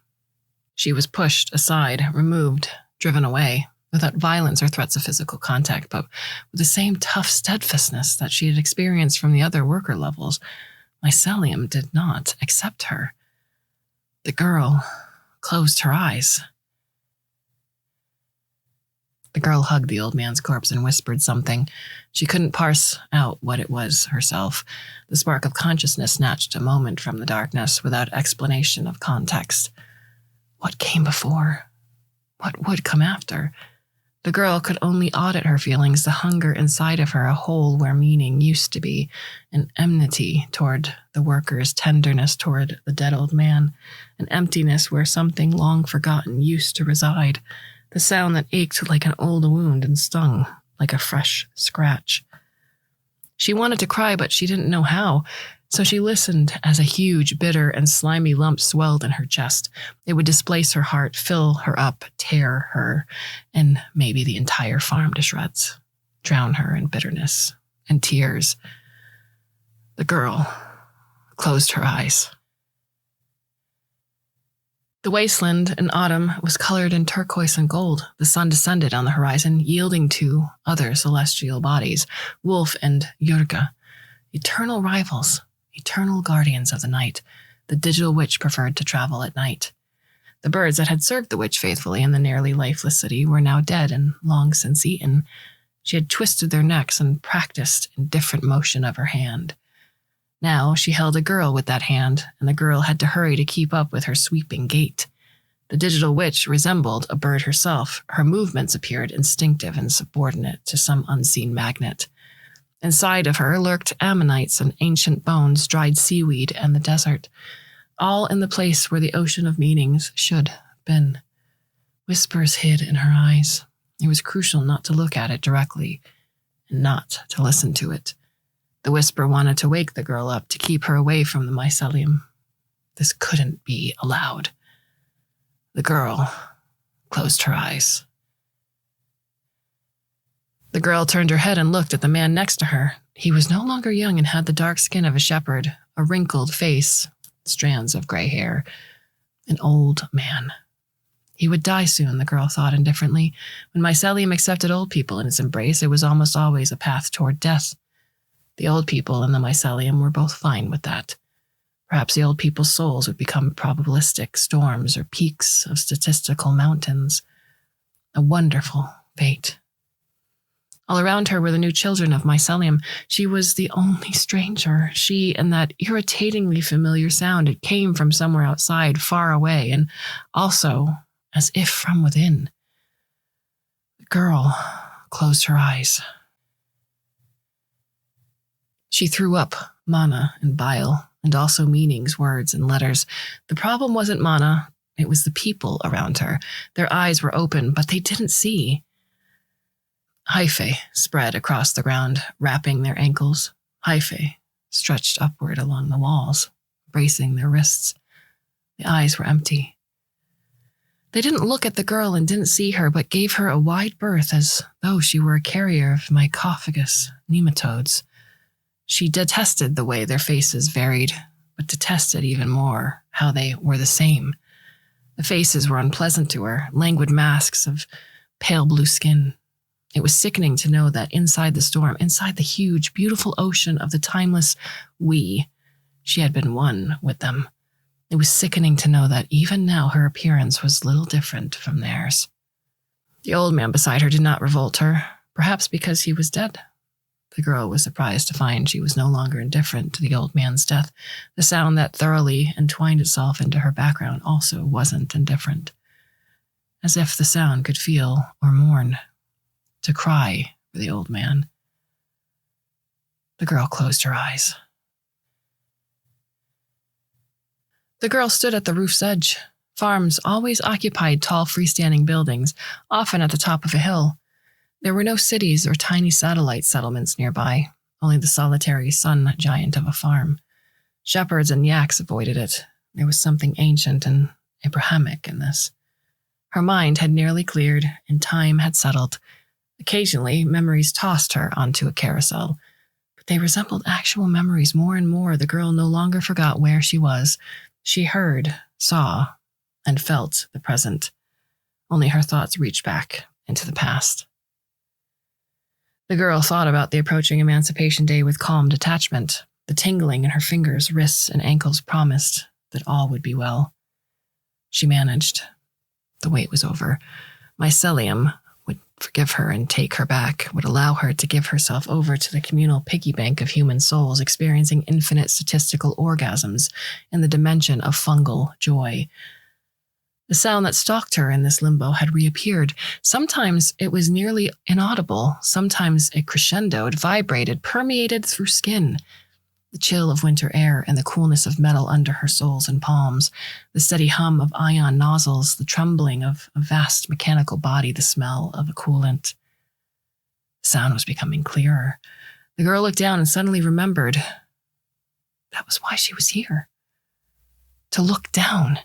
She was pushed aside, removed, driven away, without violence or threats of physical contact, but with the same tough steadfastness that she had experienced from the other worker levels. Mycelium did not accept her. The girl closed her eyes. The girl hugged the old man's corpse and whispered something. She couldn't parse out what it was herself. The spark of consciousness snatched a moment from the darkness without explanation of context. What came before? What would come after? The girl could only audit her feelings, the hunger inside of her, a hole where meaning used to be, an enmity toward the workers, tenderness toward the dead old man, an emptiness where something long forgotten used to reside, the sound that ached like an old wound and stung like a fresh scratch. She wanted to cry, but she didn't know how, so she listened as a huge, bitter, and slimy lump swelled in her chest. It would displace her heart, fill her up, tear her, and maybe the entire farm to shreds, drown her in bitterness and tears. The girl closed her eyes. The wasteland in autumn was colored in turquoise and gold. The sun descended on the horizon, yielding to other celestial bodies, Wolf and Yurga, eternal rivals, eternal guardians of the night. The digital witch preferred to travel at night. The birds that had served the witch faithfully in the nearly lifeless city were now dead and long since eaten. She had twisted their necks and practiced indifferent motion of her hand. Now she held a girl with that hand, and the girl had to hurry to keep up with her sweeping gait. The digital witch resembled a bird herself. Her movements appeared instinctive and subordinate to some unseen magnet. Inside of her lurked ammonites and ancient bones, dried seaweed, and the desert, all in the place where the ocean of meanings should have been. Whispers hid in her eyes. It was crucial not to look at it directly and not to listen to it. The whisper wanted to wake the girl up, to keep her away from the mycelium. This couldn't be allowed. The girl closed her eyes. The girl turned her head and looked at the man next to her. He was no longer young and had the dark skin of a shepherd, a wrinkled face, strands of gray hair. An old man. He would die soon, the girl thought indifferently. When mycelium accepted old people in its embrace, it was almost always a path toward death. The old people and the mycelium were both fine with that. Perhaps the old people's souls would become probabilistic storms or peaks of statistical mountains. A wonderful fate. All around her were the new children of mycelium. She was the only stranger. She and that irritatingly familiar sound. It came from somewhere outside, far away, and also as if from within. The girl closed her eyes. She threw up mana and bile, and also meanings, words, and letters. The problem wasn't mana, it was the people around her. Their eyes were open, but they didn't see. Hyphae spread across the ground, wrapping their ankles. Hyphae stretched upward along the walls, bracing their wrists. The eyes were empty. They didn't look at the girl and didn't see her, but gave her a wide berth as though she were a carrier of mycophagous nematodes. She detested the way their faces varied, but detested even more how they were the same. The faces were unpleasant to her, languid masks of pale blue skin. It was sickening to know that inside the storm, inside the huge, beautiful ocean of the timeless we, she had been one with them. It was sickening to know that even now her appearance was little different from theirs. The old man beside her did not revolt her, perhaps because he was dead. The girl was surprised to find she was no longer indifferent to the old man's death. The sound that thoroughly entwined itself into her background also wasn't indifferent. As if the sound could feel or mourn, to cry for the old man. The girl closed her eyes. The girl stood at the roof's edge. Farms always occupied tall freestanding buildings, often at the top of a hill. There were no cities or tiny satellite settlements nearby, only the solitary sun giant of a farm. Shepherds and yaks avoided it. There was something ancient and Abrahamic in this. Her mind had nearly cleared, and time had settled. Occasionally, memories tossed her onto a carousel, but they resembled actual memories more and more. The girl no longer forgot where she was. She heard, saw, and felt the present. Only her thoughts reached back into the past. The girl thought about the approaching Emancipation Day with calm detachment. The tingling in her fingers, wrists, and ankles promised that all would be well. She managed. The wait was over. Mycelium would forgive her and take her back, would allow her to give herself over to the communal piggy bank of human souls, experiencing infinite statistical orgasms in the dimension of fungal joy. The sound that stalked her in this limbo had reappeared. Sometimes it was nearly inaudible. Sometimes it crescendoed, vibrated, permeated through skin. The chill of winter air and the coolness of metal under her soles and palms, the steady hum of ion nozzles, the trembling of a vast mechanical body, the smell of a coolant. The sound was becoming clearer. The girl looked down and suddenly remembered. That was why she was here. To look down.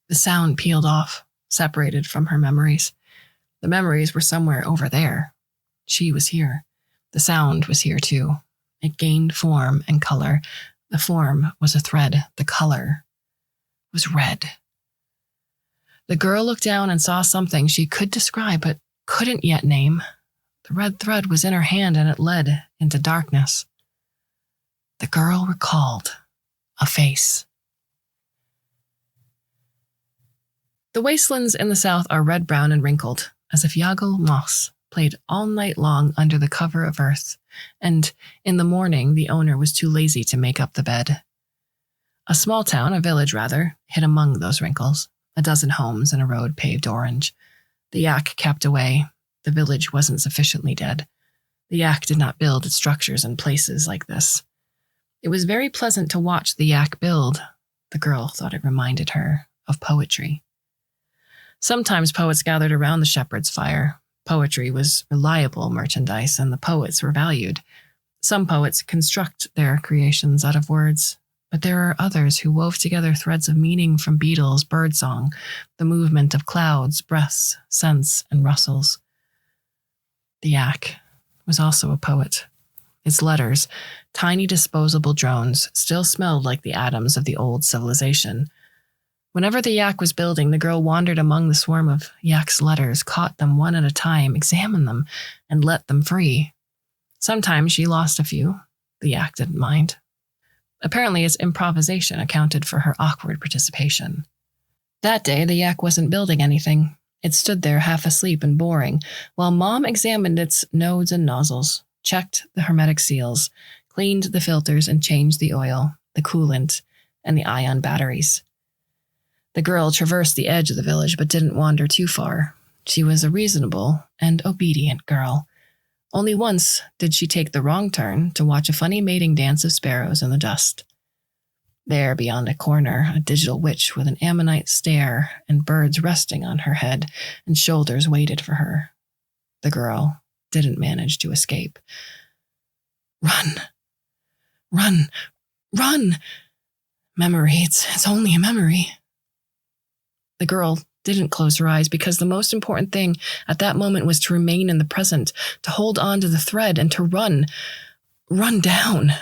The sound peeled off, separated from her memories. The memories were somewhere over there. She was here. The sound was here too. It gained form and color. The form was a thread. The color was red. The girl looked down and saw something she could describe but couldn't yet name. The red thread was in her hand and it led into darkness. The girl recalled a face. The wastelands in the south are red-brown and wrinkled, as if Yagal moss played all night long under the cover of earth, and in the morning the owner was too lazy to make up the bed. A small town, a village rather, hid among those wrinkles, 12 homes and a road paved orange. The yak kept away. The village wasn't sufficiently dead. The yak did not build its structures in places like this. It was very pleasant to watch the yak build. The girl thought it reminded her of poetry. Sometimes poets gathered around the shepherd's fire. Poetry was reliable merchandise, and the poets were valued. Some poets construct their creations out of words, but there are others who wove together threads of meaning from beetles, birdsong, the movement of clouds, breaths, scents, and rustles. The yak was also a poet. Its letters, tiny disposable drones, still smelled like the atoms of the old civilization. Whenever the yak was building, the girl wandered among the swarm of yak's letters, caught them one at a time, examined them, and let them free. Sometimes she lost a few. The yak didn't mind. Apparently, its improvisation accounted for her awkward participation. That day, the yak wasn't building anything. It stood there half asleep and boring, while Mom examined its nodes and nozzles, checked the hermetic seals, cleaned the filters, and changed the oil, the coolant, and the ion batteries. The girl traversed the edge of the village but didn't wander too far. She was a reasonable and obedient girl. Only once did she take the wrong turn to watch a funny mating dance of sparrows in the dust. There, beyond a corner, a digital witch with an ammonite stare and birds resting on her head and shoulders waited for her. The girl didn't manage to escape. Run! Run! Run! Memory, it's only a memory. The girl didn't close her eyes because the most important thing at that moment was to remain in the present, to hold on to the thread and to run down.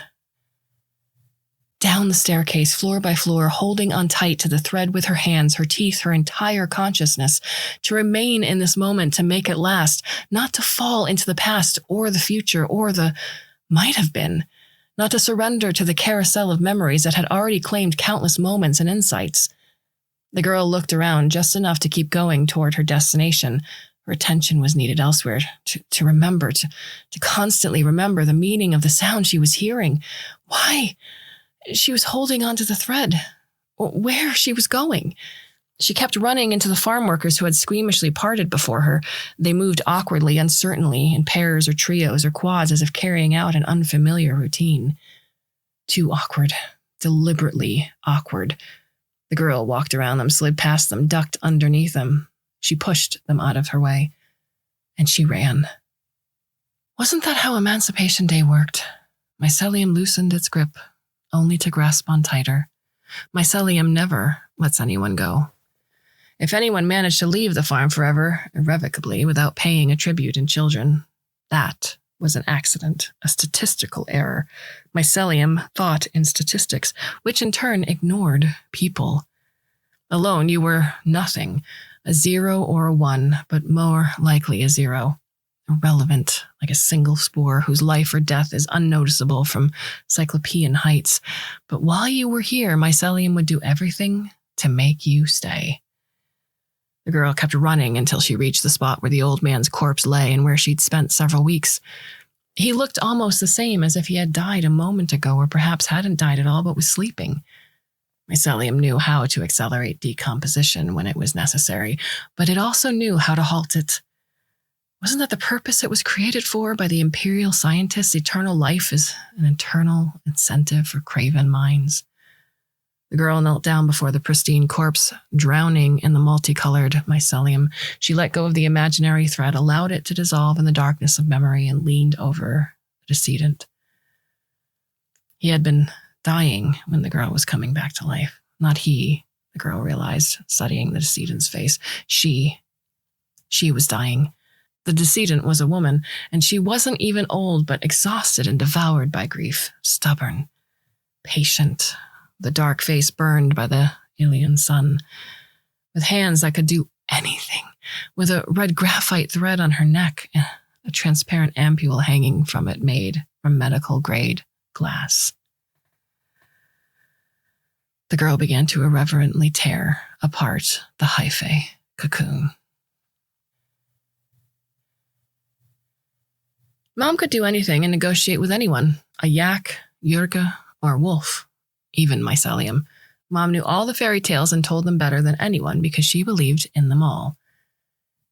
Down the staircase, floor by floor, holding on tight to the thread with her hands, her teeth, her entire consciousness, to remain in this moment, to make it last, not to fall into the past or the future or the might have been, not to surrender to the carousel of memories that had already claimed countless moments and insights. The girl looked around just enough to keep going toward her destination. Her attention was needed elsewhere, to remember, to constantly remember the meaning of the sound she was hearing. Why? She was holding onto the thread. Where she was going. She kept running into the farm workers who had squeamishly parted before her. They moved awkwardly, uncertainly, in pairs or trios or quads, as if carrying out an unfamiliar routine. Too awkward. Deliberately awkward. The girl walked around them, slid past them, ducked underneath them. She pushed them out of her way. And she ran. Wasn't that how Emancipation Day worked? Mycelium loosened its grip, only to grasp on tighter. Mycelium never lets anyone go. If anyone managed to leave the farm forever, irrevocably, without paying a tribute in children, that was an accident, a statistical error. Mycelium thought in statistics, which in turn ignored people. Alone, you were nothing, a 0 or a 1, but more likely a 0. Irrelevant, like a single spore whose life or death is unnoticeable from cyclopean heights. But while you were here, Mycelium would do everything to make you stay. The girl kept running until she reached the spot where the old man's corpse lay and where she'd spent several weeks. He looked almost the same as if he had died a moment ago, or perhaps hadn't died at all but was sleeping. Mycelium knew how to accelerate decomposition when it was necessary, but it also knew how to halt it. Wasn't that the purpose it was created for by the imperial scientists? Eternal life is an internal incentive for craven minds. The girl knelt down before the pristine corpse, drowning in the multicolored mycelium. She let go of the imaginary thread, allowed it to dissolve in the darkness of memory, and leaned over the decedent. He had been dying when the girl was coming back to life. Not he, the girl realized, studying the decedent's face. She was dying. The decedent was a woman, and she wasn't even old, but exhausted and devoured by grief, stubborn, patient, the dark face burned by the alien sun, with hands that could do anything, with a red graphite thread on her neck, and a transparent ampule hanging from it made from medical-grade glass. The girl began to irreverently tear apart the hyphae cocoon. Mom could do anything and negotiate with anyone, a yak, Yurga, or wolf, even mycelium. Mom knew all the fairy tales and told them better than anyone because she believed in them all.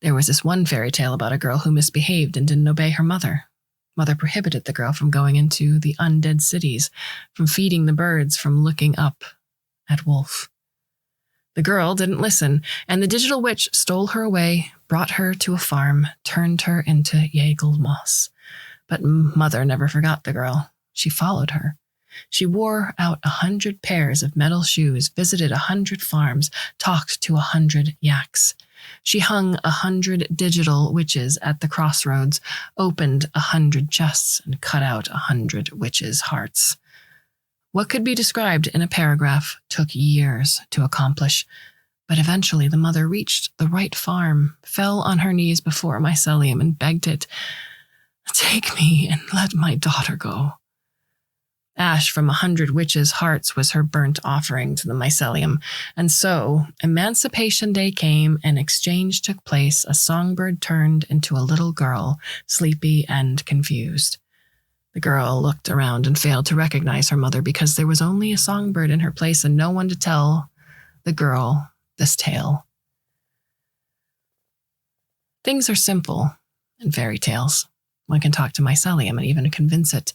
There was this one fairy tale about a girl who misbehaved and didn't obey her mother. Mother prohibited the girl from going into the undead cities, from feeding the birds, from looking up at Wolf. The girl didn't listen, and the digital witch stole her away, brought her to a farm, turned her into Yaegl moss. But Mother never forgot the girl. She followed her. She wore out 100 pairs of metal shoes, visited 100 farms, talked to 100 yaks. She hung 100 digital witches at the crossroads, opened 100 chests, and cut out 100 witches' hearts. What could be described in a paragraph took years to accomplish, but eventually the mother reached the right farm, fell on her knees before mycelium, and begged it, "Take me and let my daughter go." Ash from 100 witches' hearts was her burnt offering to the mycelium, and so Emancipation Day came and exchange took place. A songbird turned into a little girl, sleepy and confused. The girl looked around and failed to recognize her mother because there was only a songbird in her place and no one to tell the girl this tale. Things are simple in fairy tales. One can talk to mycelium and even convince it.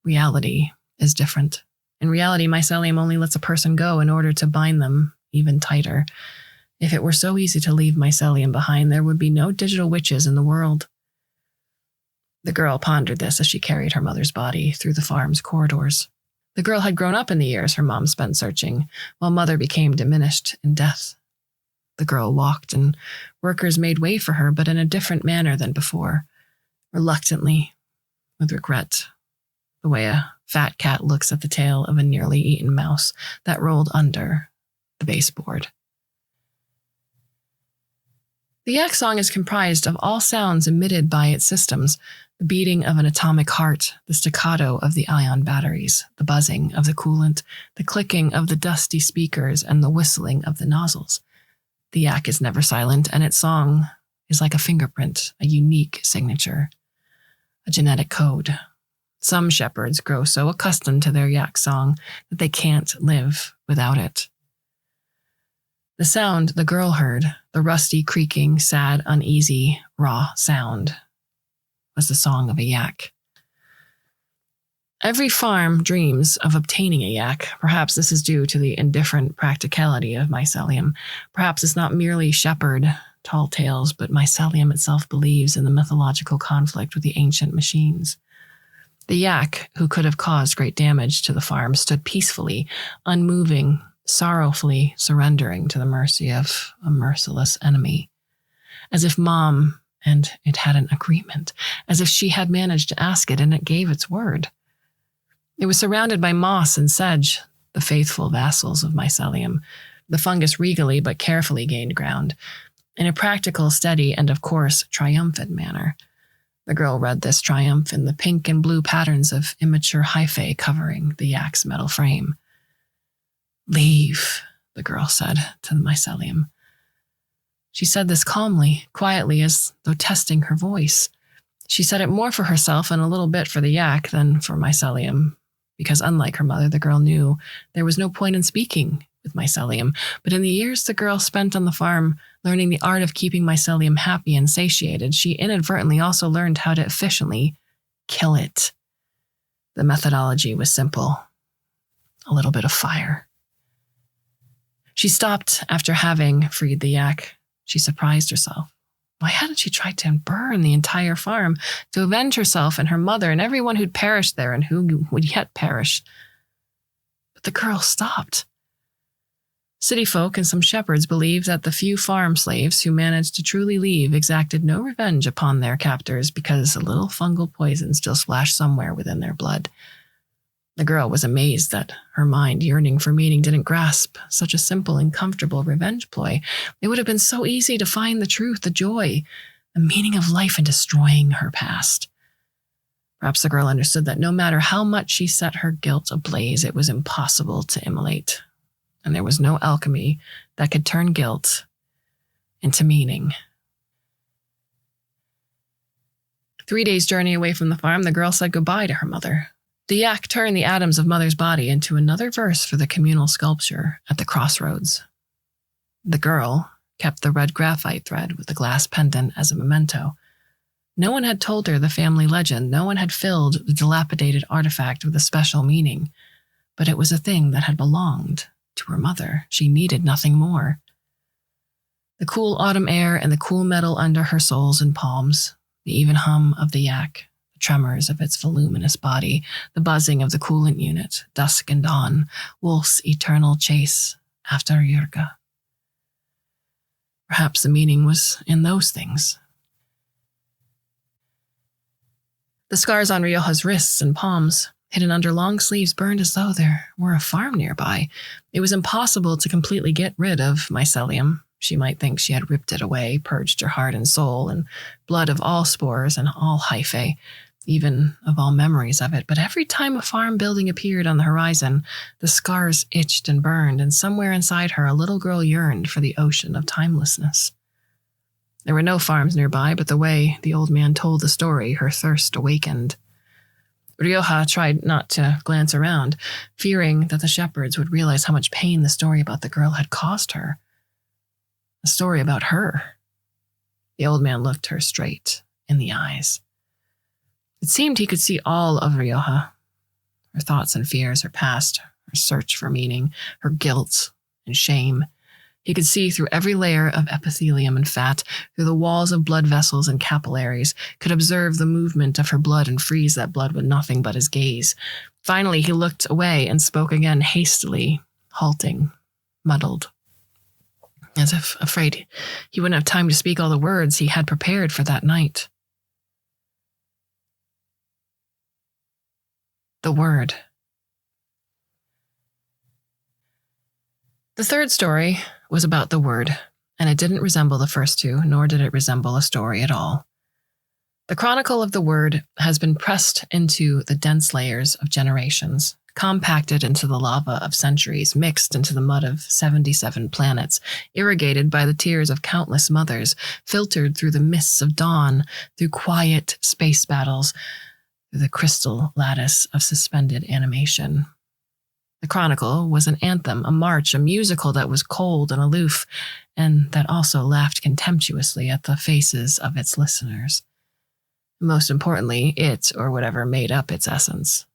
Reality is different. In reality, mycelium only lets a person go in order to bind them even tighter. If it were so easy to leave mycelium behind, there would be no digital witches in the world. The girl pondered this as she carried her mother's body through the farm's corridors. The girl had grown up in the years her mom spent searching, while Mother became diminished in death. The girl walked, and workers made way for her, but in a different manner than before. Reluctantly, with regret, the way a fat cat looks at the tail of a nearly eaten mouse that rolled under the baseboard. The yak song is comprised of all sounds emitted by its systems: the beating of an atomic heart, the staccato of the ion batteries, the buzzing of the coolant, the clicking of the dusty speakers, and the whistling of the nozzles. The yak is never silent, and its song is like a fingerprint, a unique signature, a genetic code. Some shepherds grow so accustomed to their yak song that they can't live without it. The sound the girl heard, the rusty, creaking, sad, uneasy, raw sound, was the song of a yak. Every farm dreams of obtaining a yak. Perhaps this is due to the indifferent practicality of mycelium. Perhaps it's not merely shepherd tall tales, but mycelium itself believes in the mythological conflict with the ancient machines. The yak, who could have caused great damage to the farm, stood peacefully, unmoving, sorrowfully surrendering to the mercy of a merciless enemy. As if Mom and it had an agreement, as if she had managed to ask it and it gave its word. It was surrounded by moss and sedge, the faithful vassals of mycelium. The fungus regally but carefully gained ground, in a practical, steady, and of course, triumphant manner. The girl read this triumph in the pink and blue patterns of immature hyphae covering the yak's metal frame. "Leave," the girl said to the mycelium. She said this calmly, quietly, as though testing her voice. She said it more for herself and a little bit for the yak than for mycelium, because unlike her mother, the girl knew there was no point in speaking with mycelium. But in the years the girl spent on the farm learning the art of keeping mycelium happy and satiated, she inadvertently also learned how to efficiently kill it. The methodology was simple: a little bit of fire. She stopped after having freed the yak. She surprised herself. Why hadn't she tried to burn the entire farm to avenge herself and her mother and everyone who'd perished there and who would yet perish? But the girl stopped. City folk and some shepherds believed that the few farm slaves who managed to truly leave exacted no revenge upon their captors because a little fungal poison still splashed somewhere within their blood. The girl was amazed that her mind, yearning for meaning, didn't grasp such a simple and comfortable revenge ploy. It would have been so easy to find the truth, the joy, the meaning of life in destroying her past. Perhaps the girl understood that no matter how much she set her guilt ablaze, it was impossible to immolate. And there was no alchemy that could turn guilt into meaning. 3 days' journey away from the farm, the girl said goodbye to her mother. The yak turned the atoms of Mother's body into another verse for the communal sculpture at the crossroads. The girl kept the red graphite thread with the glass pendant as a memento. No one had told her the family legend. No one had filled the dilapidated artifact with a special meaning. But it was a thing that had belonged to her mother. She needed nothing more. The cool autumn air and the cool metal under her soles and palms, the even hum of the yak, tremors of its voluminous body, the buzzing of the coolant unit, dusk and dawn, Wolf's eternal chase after Yurga. Perhaps the meaning was in those things. The scars on Rioja's wrists and palms, hidden under long sleeves, burned as though there were a farm nearby. It was impossible to completely get rid of mycelium. She might think she had ripped it away, purged her heart and soul, and blood of all spores and all hyphae, even of all memories of it. But every time a farm building appeared on the horizon, the scars itched and burned, and somewhere inside her a little girl yearned for the ocean of timelessness. There were no farms nearby, but the way the old man told the story, her thirst awakened. Rioja tried not to glance around, fearing that the shepherds would realize how much pain the story about the girl had caused her. A story about her. The old man looked her straight in the eyes. It seemed he could see all of Rioja, her thoughts and fears, her past, her search for meaning, her guilt and shame. He could see through every layer of epithelium and fat, through the walls of blood vessels and capillaries, could observe the movement of her blood and freeze that blood with nothing but his gaze. Finally, he looked away and spoke again hastily, halting, muddled, as if afraid he wouldn't have time to speak all the words he had prepared for that night. The word. The third story was about the word, and it didn't resemble the first two, nor did it resemble a story at all. The chronicle of the word has been pressed into the dense layers of generations, compacted into the lava of centuries, mixed into the mud of 77 planets, irrigated by the tears of countless mothers, filtered through the mists of dawn, through quiet space battles, through the crystal lattice of suspended animation. The Chronicle was an anthem, a march, a musical that was cold and aloof, and that also laughed contemptuously at the faces of its listeners. Most importantly, it, or whatever made up its essence,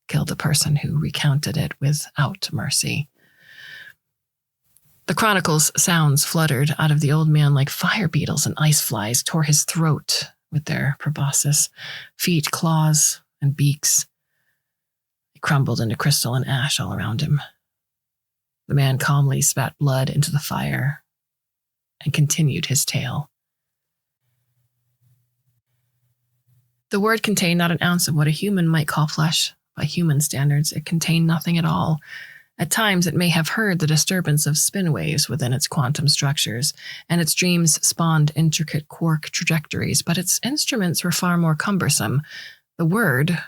killed the person who recounted it without mercy. The Chronicle's sounds fluttered out of the old man like fire beetles, and ice flies tore his throat with their proboscis, feet, claws, and beaks. They crumbled into crystal and ash all around him. The man calmly spat blood into the fire and continued his tale. The word contained not an ounce of what a human might call flesh. By human standards, it contained nothing at all. At times, it may have heard the disturbance of spin waves within its quantum structures, and its dreams spawned intricate quark trajectories, but its instruments were far more cumbersome. The word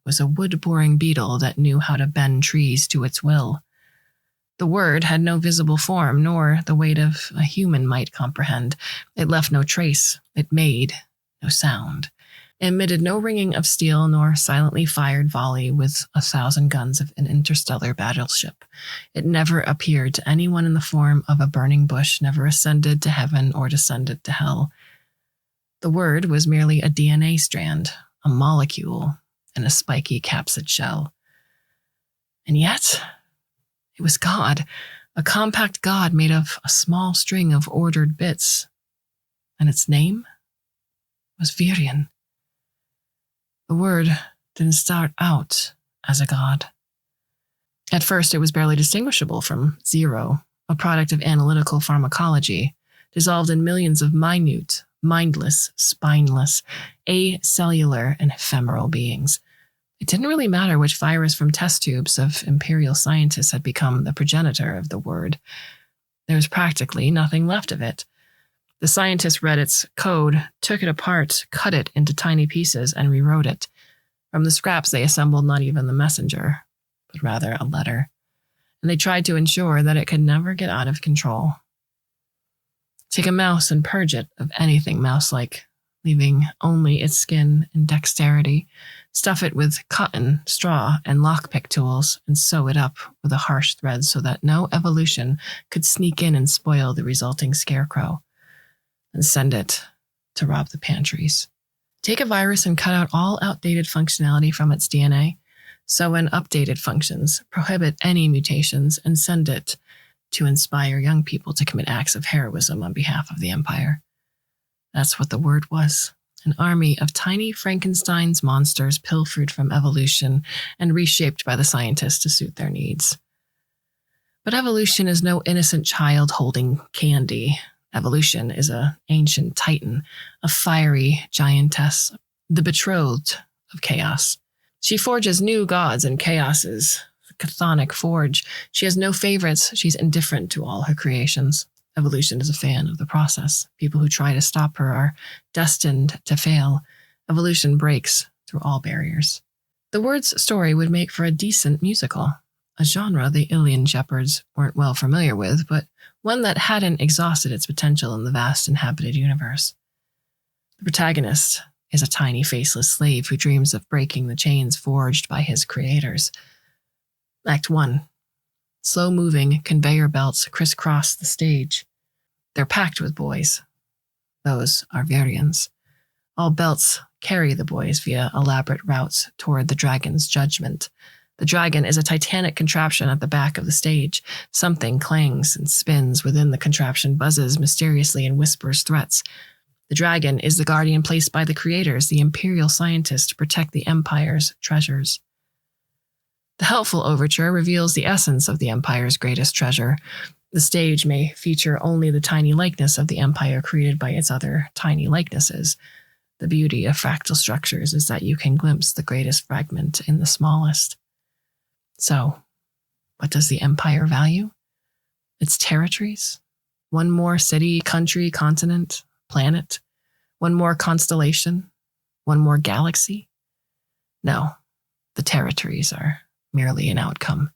was a wood-boring beetle that knew how to bend trees to its will. The word had no visible form, nor the weight of a human might comprehend. It left no trace. It made no sound. Emitted no ringing of steel, nor silently fired volley with 1,000 guns of an interstellar battleship. It never appeared to anyone in the form of a burning bush, never ascended to heaven or descended to hell. The word was merely a DNA strand, a molecule in a spiky capsid shell. And yet, it was God, a compact God made of a small string of ordered bits. And its name was Virion. The word didn't start out as a god. At first, it was barely distinguishable from zero, a product of analytical pharmacology, dissolved in millions of minute, mindless, spineless, acellular, and ephemeral beings. It didn't really matter which virus from test tubes of imperial scientists had become the progenitor of the word. There was practically nothing left of it. The scientists read its code, took it apart, cut it into tiny pieces, and rewrote it. From the scraps, they assembled not even the messenger, but rather a letter. And they tried to ensure that it could never get out of control. Take a mouse and purge it of anything mouse-like, leaving only its skin and dexterity. Stuff it with cotton, straw, and lockpick tools, and sew it up with a harsh thread so that no evolution could sneak in and spoil the resulting scarecrow. And send it to rob the pantries. Take a virus and cut out all outdated functionality from its DNA, sew in updated functions, prohibit any mutations, and send it to inspire young people to commit acts of heroism on behalf of the Empire. That's what the word was. An army of tiny Frankenstein's monsters pilfered from evolution and reshaped by the scientists to suit their needs. But evolution is no innocent child holding candy. Evolution is an ancient titan, a fiery giantess, the betrothed of chaos. She forges new gods in chaos's chthonic forge. She has no favorites. She's indifferent to all her creations. Evolution is a fan of the process. People who try to stop her are destined to fail. Evolution breaks through all barriers. The word's story would make for a decent musical, a genre the Ilian shepherds weren't well familiar with, but one that hadn't exhausted its potential in the vast inhabited universe. The protagonist is a tiny, faceless slave who dreams of breaking the chains forged by his creators. Act 1. Slow-moving conveyor belts crisscross the stage. They're packed with boys. Those are Virions. All belts carry the boys via elaborate routes toward the dragon's judgment. The dragon is a titanic contraption at the back of the stage. Something clangs and spins within the contraption, buzzes mysteriously, and whispers threats. The dragon is the guardian placed by the creators, the imperial scientists, to protect the Empire's treasures. The helpful overture reveals the essence of the Empire's greatest treasure. The stage may feature only the tiny likeness of the Empire created by its other tiny likenesses. The beauty of fractal structures is that you can glimpse the greatest fragment in the smallest. So, what does the Empire value? Its territories? One more city, country, continent, planet? One more constellation? One more galaxy? No, the territories are merely an outcome.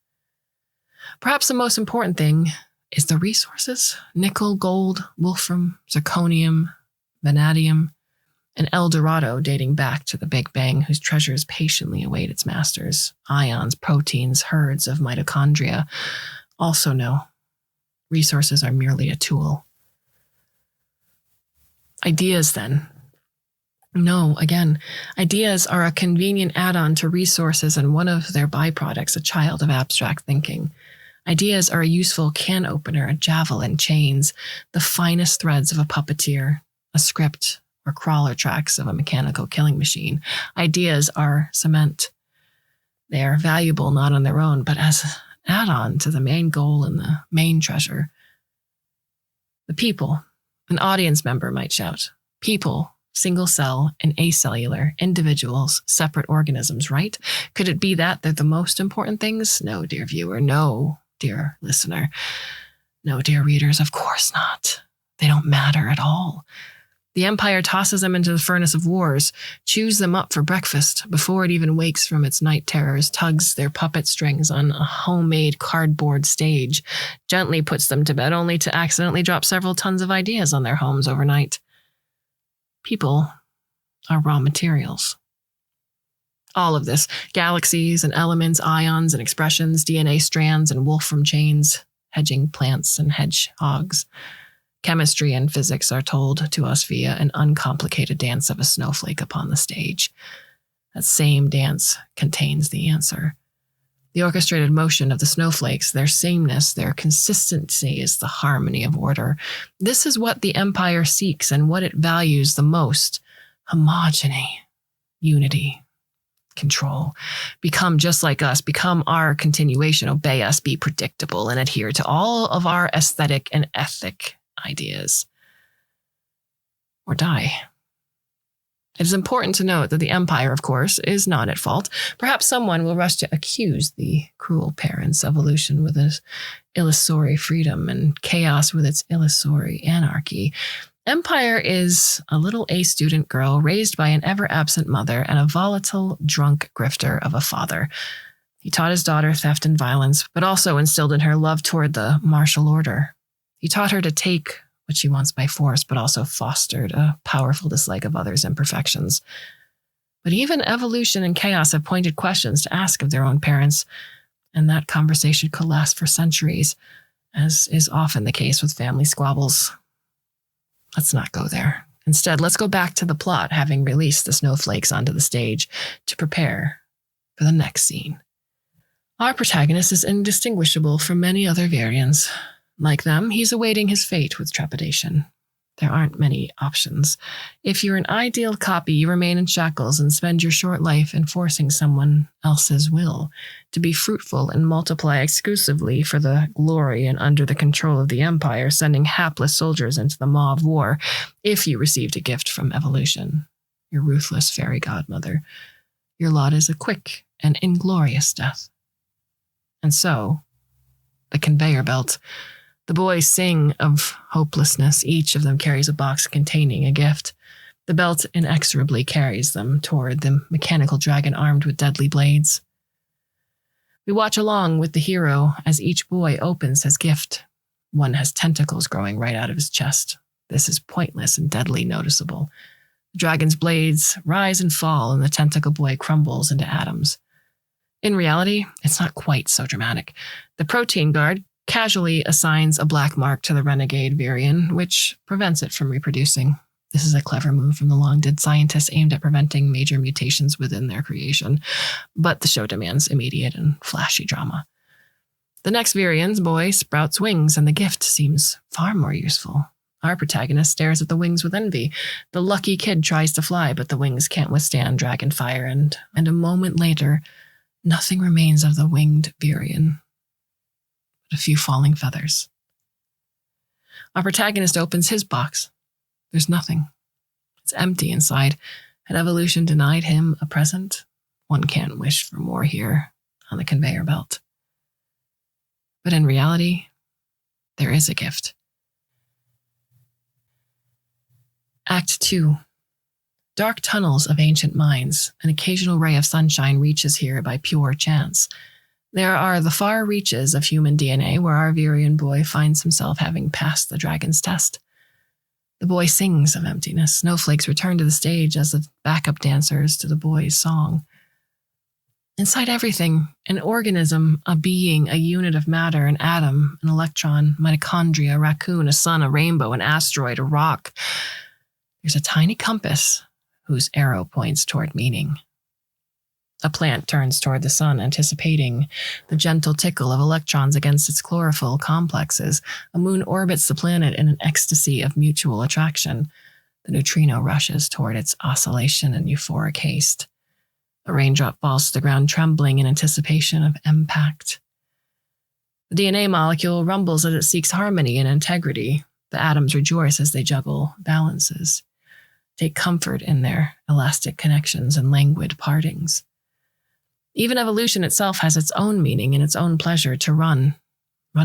Perhaps the most important thing is the resources: nickel, gold, wolfram, zirconium, vanadium. An El Dorado dating back to the Big Bang, whose treasures patiently await its masters. Ions, proteins, herds of mitochondria. Also no, resources are merely a tool. Ideas, then. No, again, ideas are a convenient add-on to resources and one of their byproducts, a child of abstract thinking. Ideas are a useful can opener, a javelin, chains, the finest threads of a puppeteer, a script, or crawler tracks of a mechanical killing machine. Ideas are cement. They are valuable not on their own, but as an add-on to the main goal and the main treasure. The people, an audience member might shout. People, single cell and acellular, individuals, separate organisms, right? Could it be that they're the most important things? No, dear viewer. No, dear listener. No, dear readers. Of course not. They don't matter at all. The Empire tosses them into the furnace of wars, chews them up for breakfast before it even wakes from its night terrors, tugs their puppet strings on a homemade cardboard stage, gently puts them to bed only to accidentally drop several tons of ideas on their homes overnight. People are raw materials. All of this, galaxies and elements, ions and expressions, DNA strands and wolfram chains, hedging plants and hedgehogs. Chemistry and physics are told to us via an uncomplicated dance of a snowflake upon the stage. That same dance contains the answer. The orchestrated motion of the snowflakes, their sameness, their consistency is the harmony of order. This is what the Empire seeks and what it values the most. Homogeny, unity, control. Become just like us, become our continuation, obey us, be predictable, and adhere to all of our aesthetic and ethic ideas. Or die. It is important to note that the Empire, of course, is not at fault. Perhaps someone will rush to accuse the cruel parents, evolution with its illusory freedom and chaos with its illusory anarchy. Empire is a little A-student girl raised by an ever-absent mother and a volatile, drunk grifter of a father. He taught his daughter theft and violence, but also instilled in her love toward the martial order. He taught her to take what she wants by force, but also fostered a powerful dislike of others' imperfections. But even evolution and chaos have pointed questions to ask of their own parents, and that conversation could last for centuries, as is often the case with family squabbles. Let's not go there. Instead, let's go back to the plot, having released the snowflakes onto the stage to prepare for the next scene. Our protagonist is indistinguishable from many other Varians. Like them, he's awaiting his fate with trepidation. There aren't many options. If you're an ideal copy, you remain in shackles and spend your short life enforcing someone else's will, to be fruitful and multiply exclusively for the glory and under the control of the Empire, sending hapless soldiers into the maw of war. If you received a gift from evolution, your ruthless fairy godmother, your lot is a quick and inglorious death. And so, the conveyor belt. The boys sing of hopelessness. Each of them carries a box containing a gift. The belt inexorably carries them toward the mechanical dragon armed with deadly blades. We watch along with the hero as each boy opens his gift. One has tentacles growing right out of his chest. This is pointless and deadly noticeable. The dragon's blades rise and fall, and the tentacle boy crumbles into atoms. In reality, it's not quite so dramatic. The protein guard casually assigns a black mark to the renegade Virion, which prevents it from reproducing. This is a clever move from the long-dead scientists aimed at preventing major mutations within their creation, but the show demands immediate and flashy drama. The next Virion's boy sprouts wings, and the gift seems far more useful. Our protagonist stares at the wings with envy. The lucky kid tries to fly, but the wings can't withstand dragon fire, and a moment later, nothing remains of the winged Virion. A few falling feathers. Our protagonist opens his box. There's nothing. It's empty inside. Had evolution denied him a present? One can't wish for more here on the conveyor belt. But in reality, there is a gift. Act 2. Dark tunnels of ancient mines. An occasional ray of sunshine reaches here by pure chance. There are the far reaches of human DNA where our Virion boy finds himself having passed the dragon's test. The boy sings of emptiness. Snowflakes return to the stage as the backup dancers to the boy's song. Inside everything, an organism, a being, a unit of matter, an atom, an electron, mitochondria, a raccoon, a sun, a rainbow, an asteroid, a rock. There's a tiny compass whose arrow points toward meaning. A plant turns toward the sun, anticipating the gentle tickle of electrons against its chlorophyll complexes. A moon orbits the planet in an ecstasy of mutual attraction. The neutrino rushes toward its oscillation and euphoric haste. A raindrop falls to the ground, trembling in anticipation of impact. The DNA molecule rumbles as it seeks harmony and integrity. The atoms rejoice as they juggle balances, take comfort in their elastic connections and languid partings. Even evolution itself has its own meaning and its own pleasure to run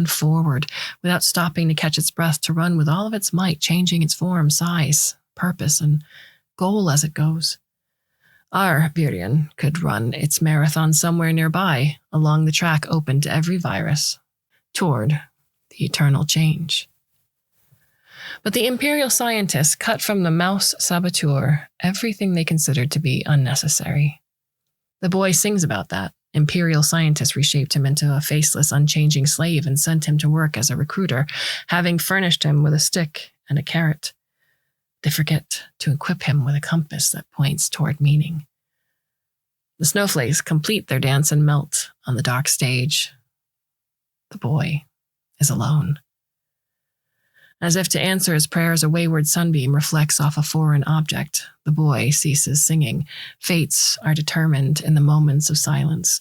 forward without stopping to catch its breath, to run with all of its might, changing its form, size, purpose, and goal as it goes. Our virion could run its marathon somewhere nearby, along the track open to every virus, toward the eternal change. But the imperial scientists cut from the mouse saboteur everything they considered to be unnecessary. The boy sings about that. Imperial scientists reshaped him into a faceless, unchanging slave and sent him to work as a recruiter, having furnished him with a stick and a carrot. They forget to equip him with a compass that points toward meaning. The snowflakes complete their dance and melt on the dark stage. The boy is alone. As if to answer his prayers, a wayward sunbeam reflects off a foreign object. The boy ceases singing. Fates are determined in the moments of silence.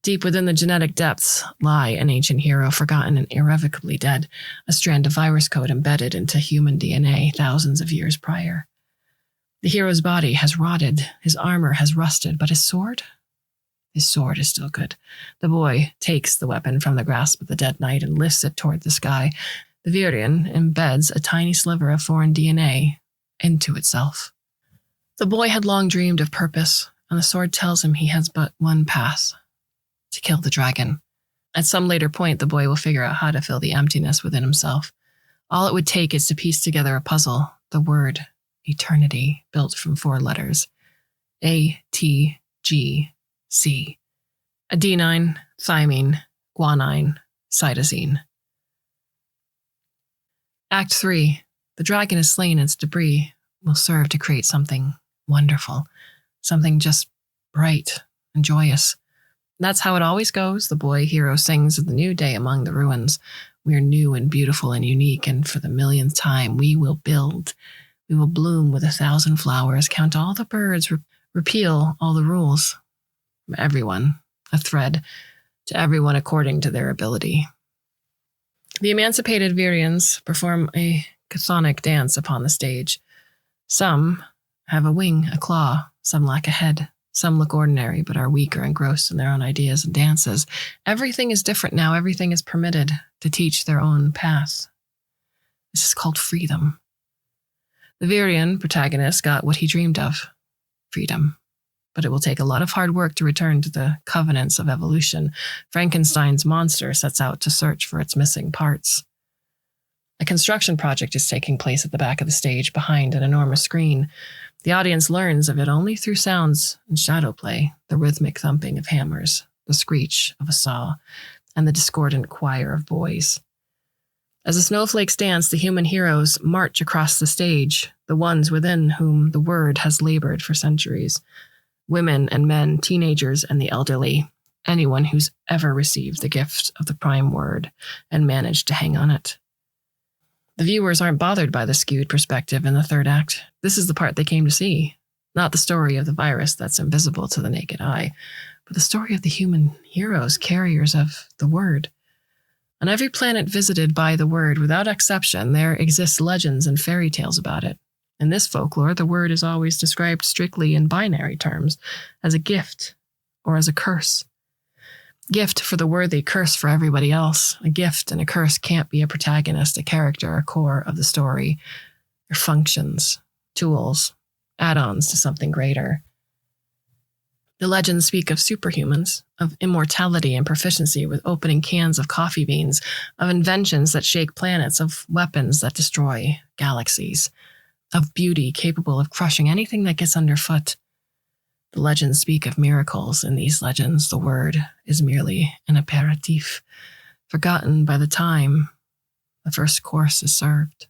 Deep within the genetic depths lie an ancient hero, forgotten and irrevocably dead, a strand of virus code embedded into human DNA thousands of years prior. The hero's body has rotted, his armor has rusted, but his sword? His sword is still good. The boy takes the weapon from the grasp of the dead knight and lifts it toward the sky. The virion embeds a tiny sliver of foreign DNA into itself. The boy had long dreamed of purpose, and the sword tells him he has but one path: to kill the dragon. At some later point, the boy will figure out how to fill the emptiness within himself. All it would take is to piece together a puzzle, the word eternity, built from 4 letters: A-T-G-C. Adenine, thymine, guanine, cytosine. Act 3. The dragon is slain, its debris will serve to create something wonderful, something just bright and joyous. That's how it always goes. The boy hero sings of the new day among the ruins. We are new and beautiful and unique, and for the millionth time we will build. We will bloom with 1,000 flowers, count all the birds, repeal all the rules. From everyone, a thread, to everyone according to their ability. The emancipated virions perform a chthonic dance upon the stage. Some have a wing, a claw, some lack a head. Some look ordinary, but are weak or engrossed in their own ideas and dances. Everything is different now. Everything is permitted to teach their own path. This is called freedom. The virion protagonist got what he dreamed of: freedom. But it will take a lot of hard work to return to the covenants of evolution. Frankenstein's monster sets out to search for its missing parts. A construction project is taking place at the back of the stage behind an enormous screen. The audience learns of it only through sounds and shadow play, the rhythmic thumping of hammers, the screech of a saw, and the discordant choir of boys. As the snowflakes dance, the human heroes march across the stage, the ones within whom the word has labored for centuries. Women and men, teenagers and the elderly, anyone who's ever received the gift of the prime word and managed to hang on it. The viewers aren't bothered by the skewed perspective in the third act. This is the part they came to see, not the story of the virus that's invisible to the naked eye, but the story of the human heroes, carriers of the word. On every planet visited by the word, without exception, there exist legends and fairy tales about it. In this folklore, the word is always described strictly in binary terms, as a gift or as a curse. Gift for the worthy, curse for everybody else. A gift and a curse can't be a protagonist, a character, a core of the story. They're functions, tools, add-ons to something greater. The legends speak of superhumans, of immortality and proficiency with opening cans of coffee beans, of inventions that shake planets, of weapons that destroy galaxies, of beauty capable of crushing anything that gets underfoot. The legends speak of miracles. In these legends, the word is merely an aperitif, forgotten by the time the first course is served.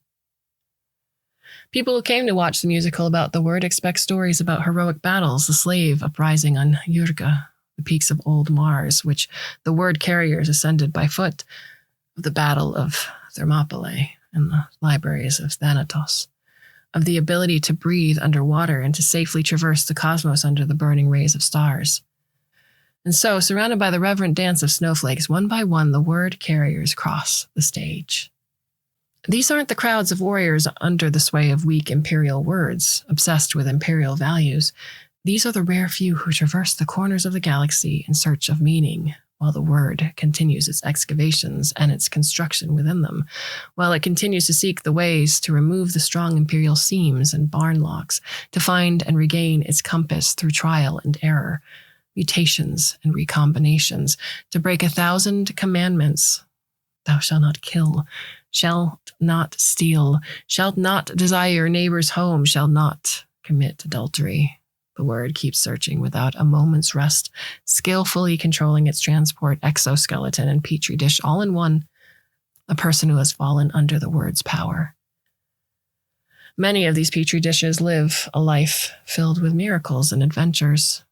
People who came to watch the musical about the word expect stories about heroic battles, the slave uprising on Yurga, the peaks of old Mars, which the word carriers ascended by foot, of the battle of Thermopylae and the libraries of Thanatos, of the ability to breathe underwater and to safely traverse the cosmos under the burning rays of stars. And so, surrounded by the reverent dance of snowflakes, one by one, the word carriers cross the stage. These aren't the crowds of warriors under the sway of weak imperial words, obsessed with imperial values. These are the rare few who traverse the corners of the galaxy in search of meaning, while the word continues its excavations and its construction within them, while it continues to seek the ways to remove the strong imperial seams and barn locks, to find and regain its compass through trial and error, mutations and recombinations, to break 1,000 commandments. Thou shalt not kill, shalt not steal, shalt not desire your neighbor's home, shalt not commit adultery. The word keeps searching without a moment's rest, skillfully controlling its transport, exoskeleton, and petri dish all in one, a person who has fallen under the word's power. Many of these petri dishes live a life filled with miracles and adventures,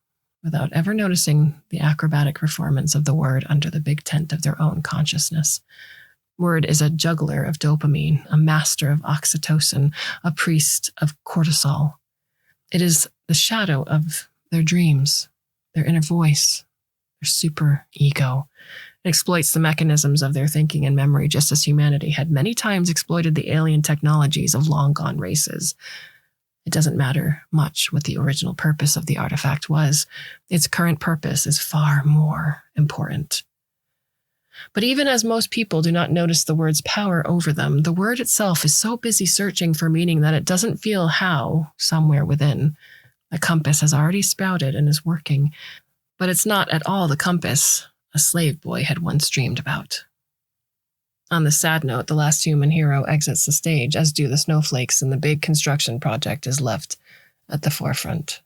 without ever noticing the acrobatic performance of the word under the big tent of their own consciousness. Word is a juggler of dopamine, a master of oxytocin, a priest of cortisol. It is the shadow of their dreams, their inner voice, their super ego. It exploits the mechanisms of their thinking and memory, just as humanity had many times exploited the alien technologies of long-gone races. It doesn't matter much what the original purpose of the artifact was. Its current purpose is far more important. But even as most people do not notice the word's power over them, the word itself is so busy searching for meaning that it doesn't feel how, somewhere within, a compass has already sprouted and is working. But it's not at all the compass a slave boy had once dreamed about. On the sad note, the last human hero exits the stage, as do the snowflakes, and the big construction project is left at the forefront.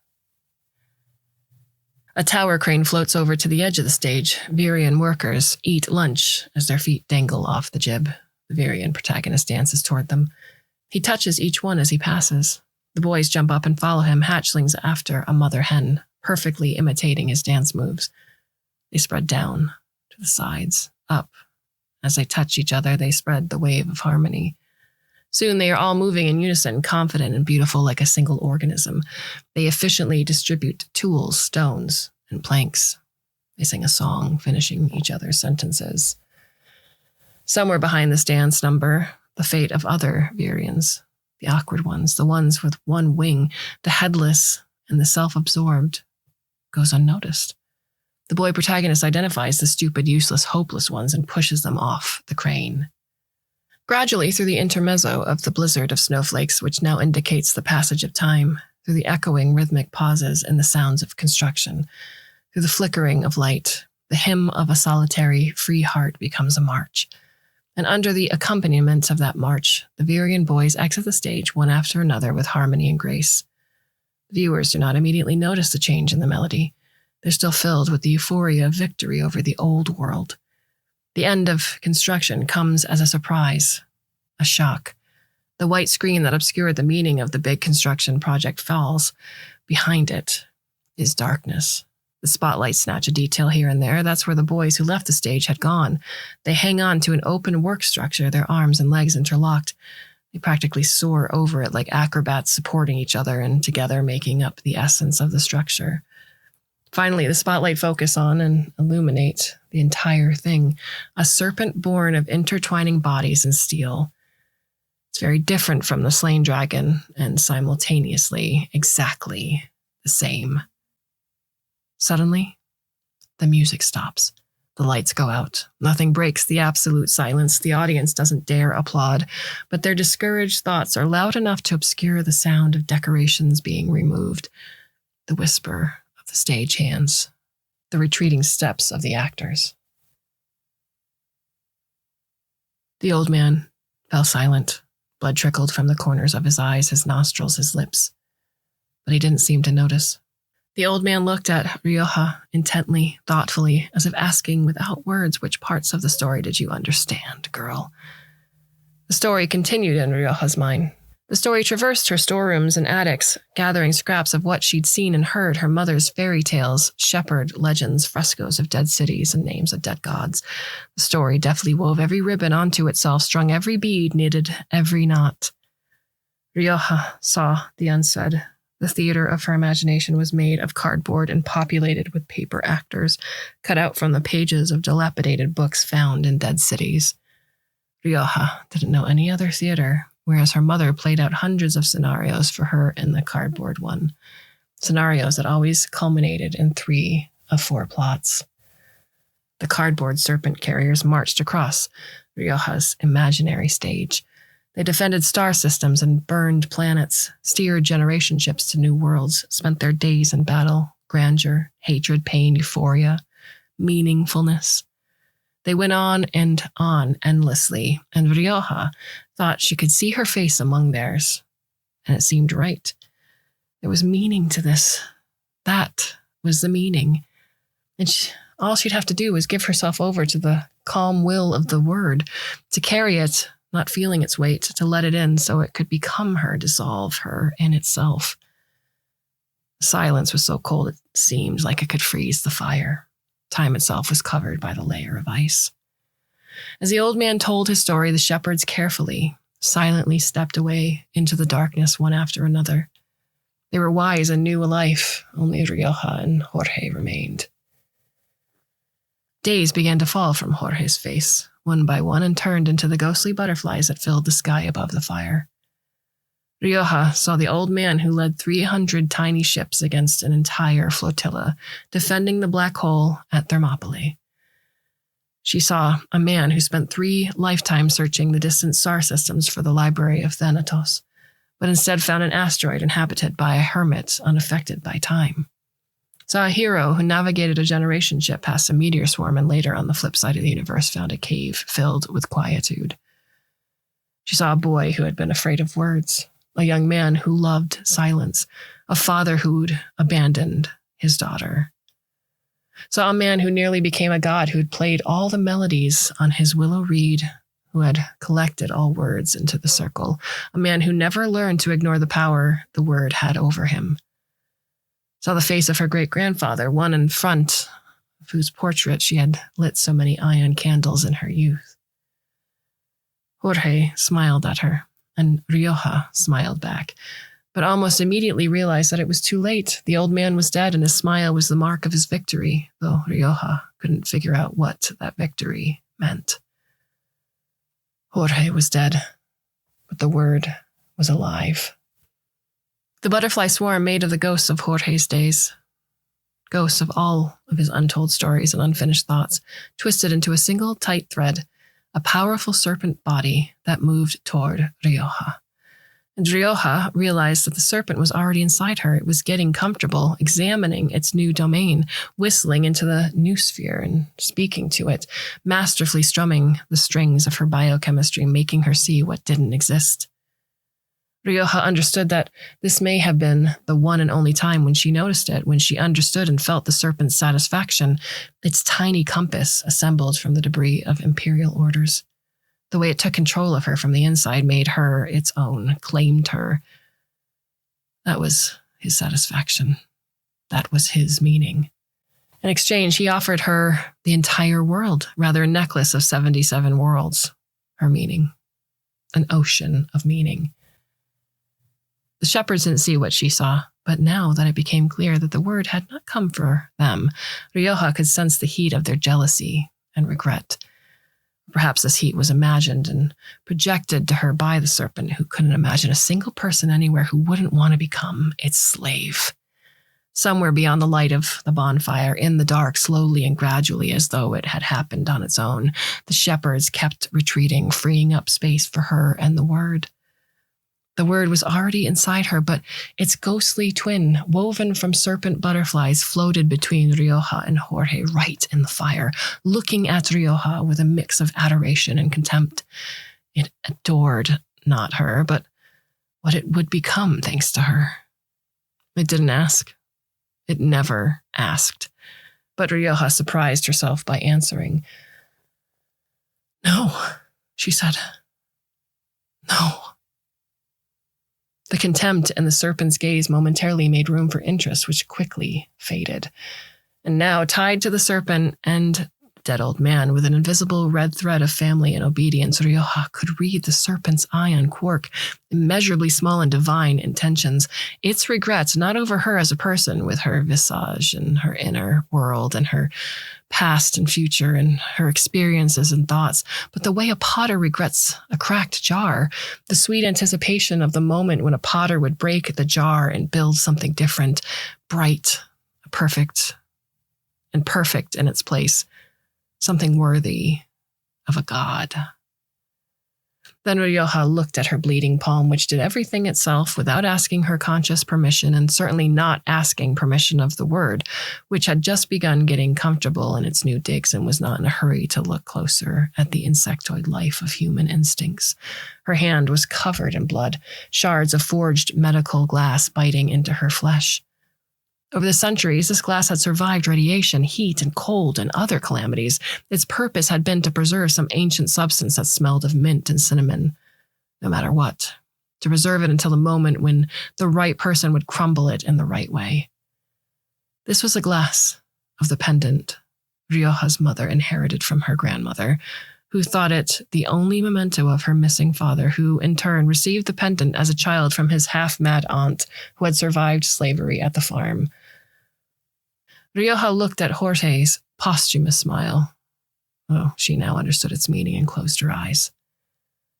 A tower crane floats over to the edge of the stage. Virian workers eat lunch as their feet dangle off the jib. The Virian protagonist dances toward them. He touches each one as he passes. The boys jump up and follow him, hatchlings after a mother hen, perfectly imitating his dance moves. They spread down, to the sides, up. As they touch each other, they spread the wave of harmony. Soon they are all moving in unison, confident and beautiful like a single organism. They efficiently distribute tools, stones, and planks. They sing a song, finishing each other's sentences. Somewhere behind this dance number, the fate of other Virians, the awkward ones, the ones with one wing, the headless and the self-absorbed, goes unnoticed. The boy protagonist identifies the stupid, useless, hopeless ones and pushes them off the crane. Gradually, through the intermezzo of the blizzard of snowflakes, which now indicates the passage of time, through the echoing rhythmic pauses and the sounds of construction, through the flickering of light, the hymn of a solitary, free heart becomes a march. And under the accompaniment of that march, the Virian boys exit the stage one after another with harmony and grace. The viewers do not immediately notice the change in the melody. They're still filled with the euphoria of victory over the old world. The end of construction comes as a surprise, a shock. The white screen that obscured the meaning of the big construction project falls. Behind it is darkness. The spotlights snatch a detail here and there. That's where the boys who left the stage had gone. They hang on to an open work structure, their arms and legs interlocked. They practically soar over it like acrobats supporting each other and together making up the essence of the structure. Finally, the spotlight focus on and illuminate the entire thing, a serpent born of intertwining bodies and steel. It's very different from the slain dragon and simultaneously exactly the same. Suddenly, the music stops. The lights go out. Nothing breaks the absolute silence. The audience doesn't dare applaud, but their discouraged thoughts are loud enough to obscure the sound of decorations being removed, the whisper the stagehands, the retreating steps of the actors. The old man fell silent. Blood trickled from the corners of his eyes, his nostrils, his lips. But he didn't seem to notice. The old man looked at Rioja intently, thoughtfully, as if asking without words, which parts of the story did you understand, girl? The story continued in Rioja's mind. The story traversed her storerooms and attics, gathering scraps of what she'd seen and heard, her mother's fairy tales, shepherd legends, frescoes of dead cities, and names of dead gods. The story deftly wove every ribbon onto itself, strung every bead, knitted every knot. Rioja saw the unsaid. The theater of her imagination was made of cardboard and populated with paper actors, cut out from the pages of dilapidated books found in dead cities. Rioja didn't know any other theater, whereas her mother played out hundreds of scenarios for her in the cardboard one. Scenarios that always culminated in 3 of 4 plots. The cardboard Serpent Carriers marched across Rioja's imaginary stage. They defended star systems and burned planets, steered generation ships to new worlds, spent their days in battle, grandeur, hatred, pain, euphoria, meaningfulness. They went on and on endlessly, and Rioja thought she could see her face among theirs, and it seemed right. There was meaning to this. That was the meaning. And all she'd have to do was give herself over to the calm will of the word, to carry it, not feeling its weight, to let it in so it could become her, dissolve her in itself. The silence was so cold it seemed like it could freeze the fire. Time itself was covered by the layer of ice. As the old man told his story, the shepherds carefully, silently stepped away into the darkness one after another. They were wise and knew a life. Only Rioja and Jorge remained. Days began to fall from Jorge's face, one by one, and turned into the ghostly butterflies that filled the sky above the fire. Rioja saw the old man who led 300 tiny ships against an entire flotilla, defending the black hole at Thermopylae. She saw a man who spent 3 lifetimes searching the distant star systems for the library of Thanatos, but instead found an asteroid inhabited by a hermit unaffected by time. Saw a hero who navigated a generation ship past a meteor swarm and later on the flip side of the universe found a cave filled with quietude. She saw a boy who had been afraid of words, a young man who loved silence, a father who'd abandoned his daughter. Saw a man who nearly became a god, who'd played all the melodies on his willow reed, who had collected all words into the circle, a man who never learned to ignore the power the word had over him. Saw the face of her great-grandfather, one in front of whose portrait she had lit so many iron candles in her youth. Jorge smiled at her, and Rioja smiled back, but almost immediately realized that it was too late. The old man was dead, and his smile was the mark of his victory, though Rioja couldn't figure out what that victory meant. Jorge was dead, but the word was alive. The butterfly swarm made of the ghosts of Jorge's days, ghosts of all of his untold stories and unfinished thoughts, twisted into a single tight thread, a powerful serpent body that moved toward Rioja. And Rioja realized that the serpent was already inside her. It was getting comfortable, examining its new domain, whistling into the new sphere and speaking to it, masterfully strumming the strings of her biochemistry, making her see what didn't exist. Rioja understood that this may have been the one and only time when she noticed it, when she understood and felt the serpent's satisfaction, its tiny compass assembled from the debris of imperial orders. The way it took control of her from the inside, made her its own, claimed her. That was his satisfaction. That was his meaning. In exchange, he offered her the entire world, rather a necklace of 77 worlds, her meaning, an ocean of meaning. The shepherds didn't see what she saw, but now that it became clear that the word had not come for them, Rioja could sense the heat of their jealousy and regret. Perhaps this heat was imagined and projected to her by the serpent, who couldn't imagine a single person anywhere who wouldn't want to become its slave. Somewhere beyond the light of the bonfire, in the dark, slowly and gradually, as though it had happened on its own, the shepherds kept retreating, freeing up space for her and the word. The word was already inside her, but its ghostly twin, woven from serpent butterflies, floated between Rioja and Jorge, right in the fire, looking at Rioja with a mix of adoration and contempt. It adored not her, but what it would become thanks to her. It didn't ask. It never asked. But Rioja surprised herself by answering. "No," she said. "No." The contempt and the serpent's gaze momentarily made room for interest, which quickly faded. And now, tied to the serpent and the dead old man with an invisible red thread of family and obedience, Rioja could read the serpent's eye on Quark, immeasurably small and divine intentions, its regrets not over her as a person with her visage and her inner world and her past and future and her experiences and thoughts, but the way a potter regrets a cracked jar, the sweet anticipation of the moment when a potter would break the jar and build something different, bright, perfect in its place, something worthy of a god. Then Rioja looked at her bleeding palm, which did everything itself without asking her conscious permission, and certainly not asking permission of the word, which had just begun getting comfortable in its new digs and was not in a hurry to look closer at the insectoid life of human instincts. Her hand was covered in blood, shards of forged medical glass biting into her flesh. Over the centuries, this glass had survived radiation, heat, and cold, and other calamities. Its purpose had been to preserve some ancient substance that smelled of mint and cinnamon, no matter what, to preserve it until the moment when the right person would crumble it in the right way. This was a glass of the pendant Rioja's mother inherited from her grandmother, who thought it the only memento of her missing father, who in turn received the pendant as a child from his half-mad aunt who had survived slavery at the farm. Rioja looked at Jorge's posthumous smile. Oh, she now understood its meaning and closed her eyes.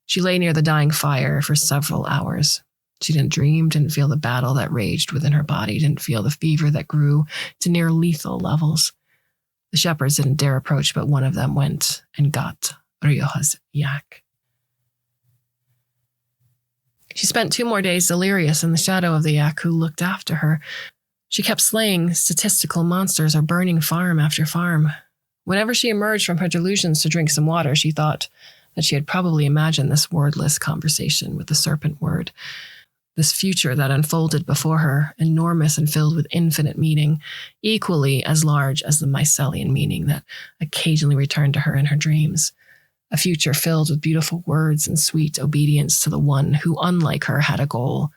She lay near the dying fire for several hours. She didn't dream, didn't feel the battle that raged within her body, didn't feel the fever that grew to near lethal levels. The shepherds didn't dare approach, but one of them went and got Rioja's yak. She spent 2 more days delirious in the shadow of the yak who looked after her. She kept slaying statistical monsters or burning farm after farm. Whenever she emerged from her delusions to drink some water, she thought that she had probably imagined this wordless conversation with the serpent word, this future that unfolded before her, enormous and filled with infinite meaning, equally as large as the mycelian meaning that occasionally returned to her in her dreams. A future filled with beautiful words and sweet obedience to the one who, unlike her, had a goal.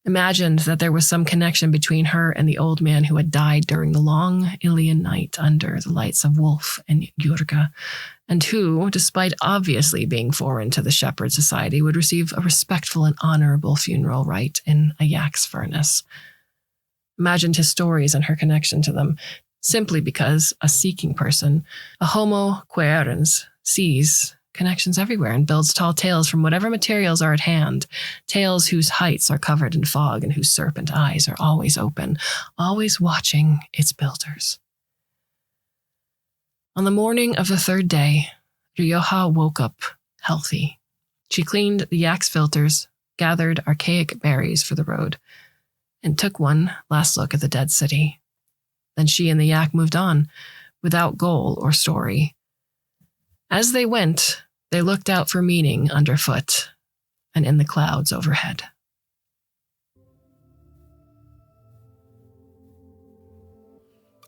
Imagined that there was some connection between her and the old man who had died during the long Ilian night under the lights of Wolf and Jurga, and who, despite obviously being foreign to the shepherd society, would receive a respectful and honorable funeral rite in a yak's furnace. Imagined his stories and her connection to them, simply because a seeking person, a homo quaerens, sees connections everywhere and builds tall tales from whatever materials are at hand, tales whose heights are covered in fog and whose serpent eyes are always open, always watching its builders. On the morning of the 3rd day, Rioja woke up healthy. She cleaned the yak's filters, gathered archaic berries for the road, and took one last look at the dead city. Then she and the yak moved on, without goal or story. As they went, they looked out for meaning underfoot and in the clouds overhead.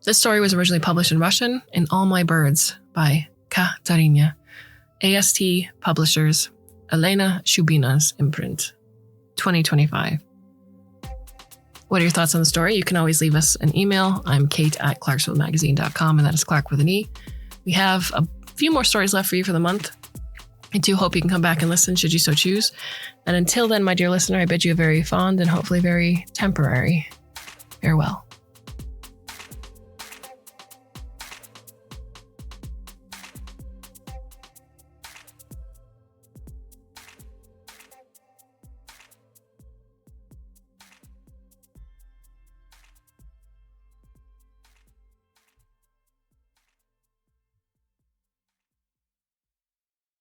This story was originally published in Russian in All My Birds by Teryna, AST Publishers, Elena Shubina's imprint, 2025. What are your thoughts on the story? You can always leave us an email. I'm Kate@clarksworldmagazine.com, and that is Clark with an E. We have a few more stories left for you for the month. I do hope you can come back and listen should you so choose. And until then, my dear listener, I bid you a very fond and hopefully very temporary farewell.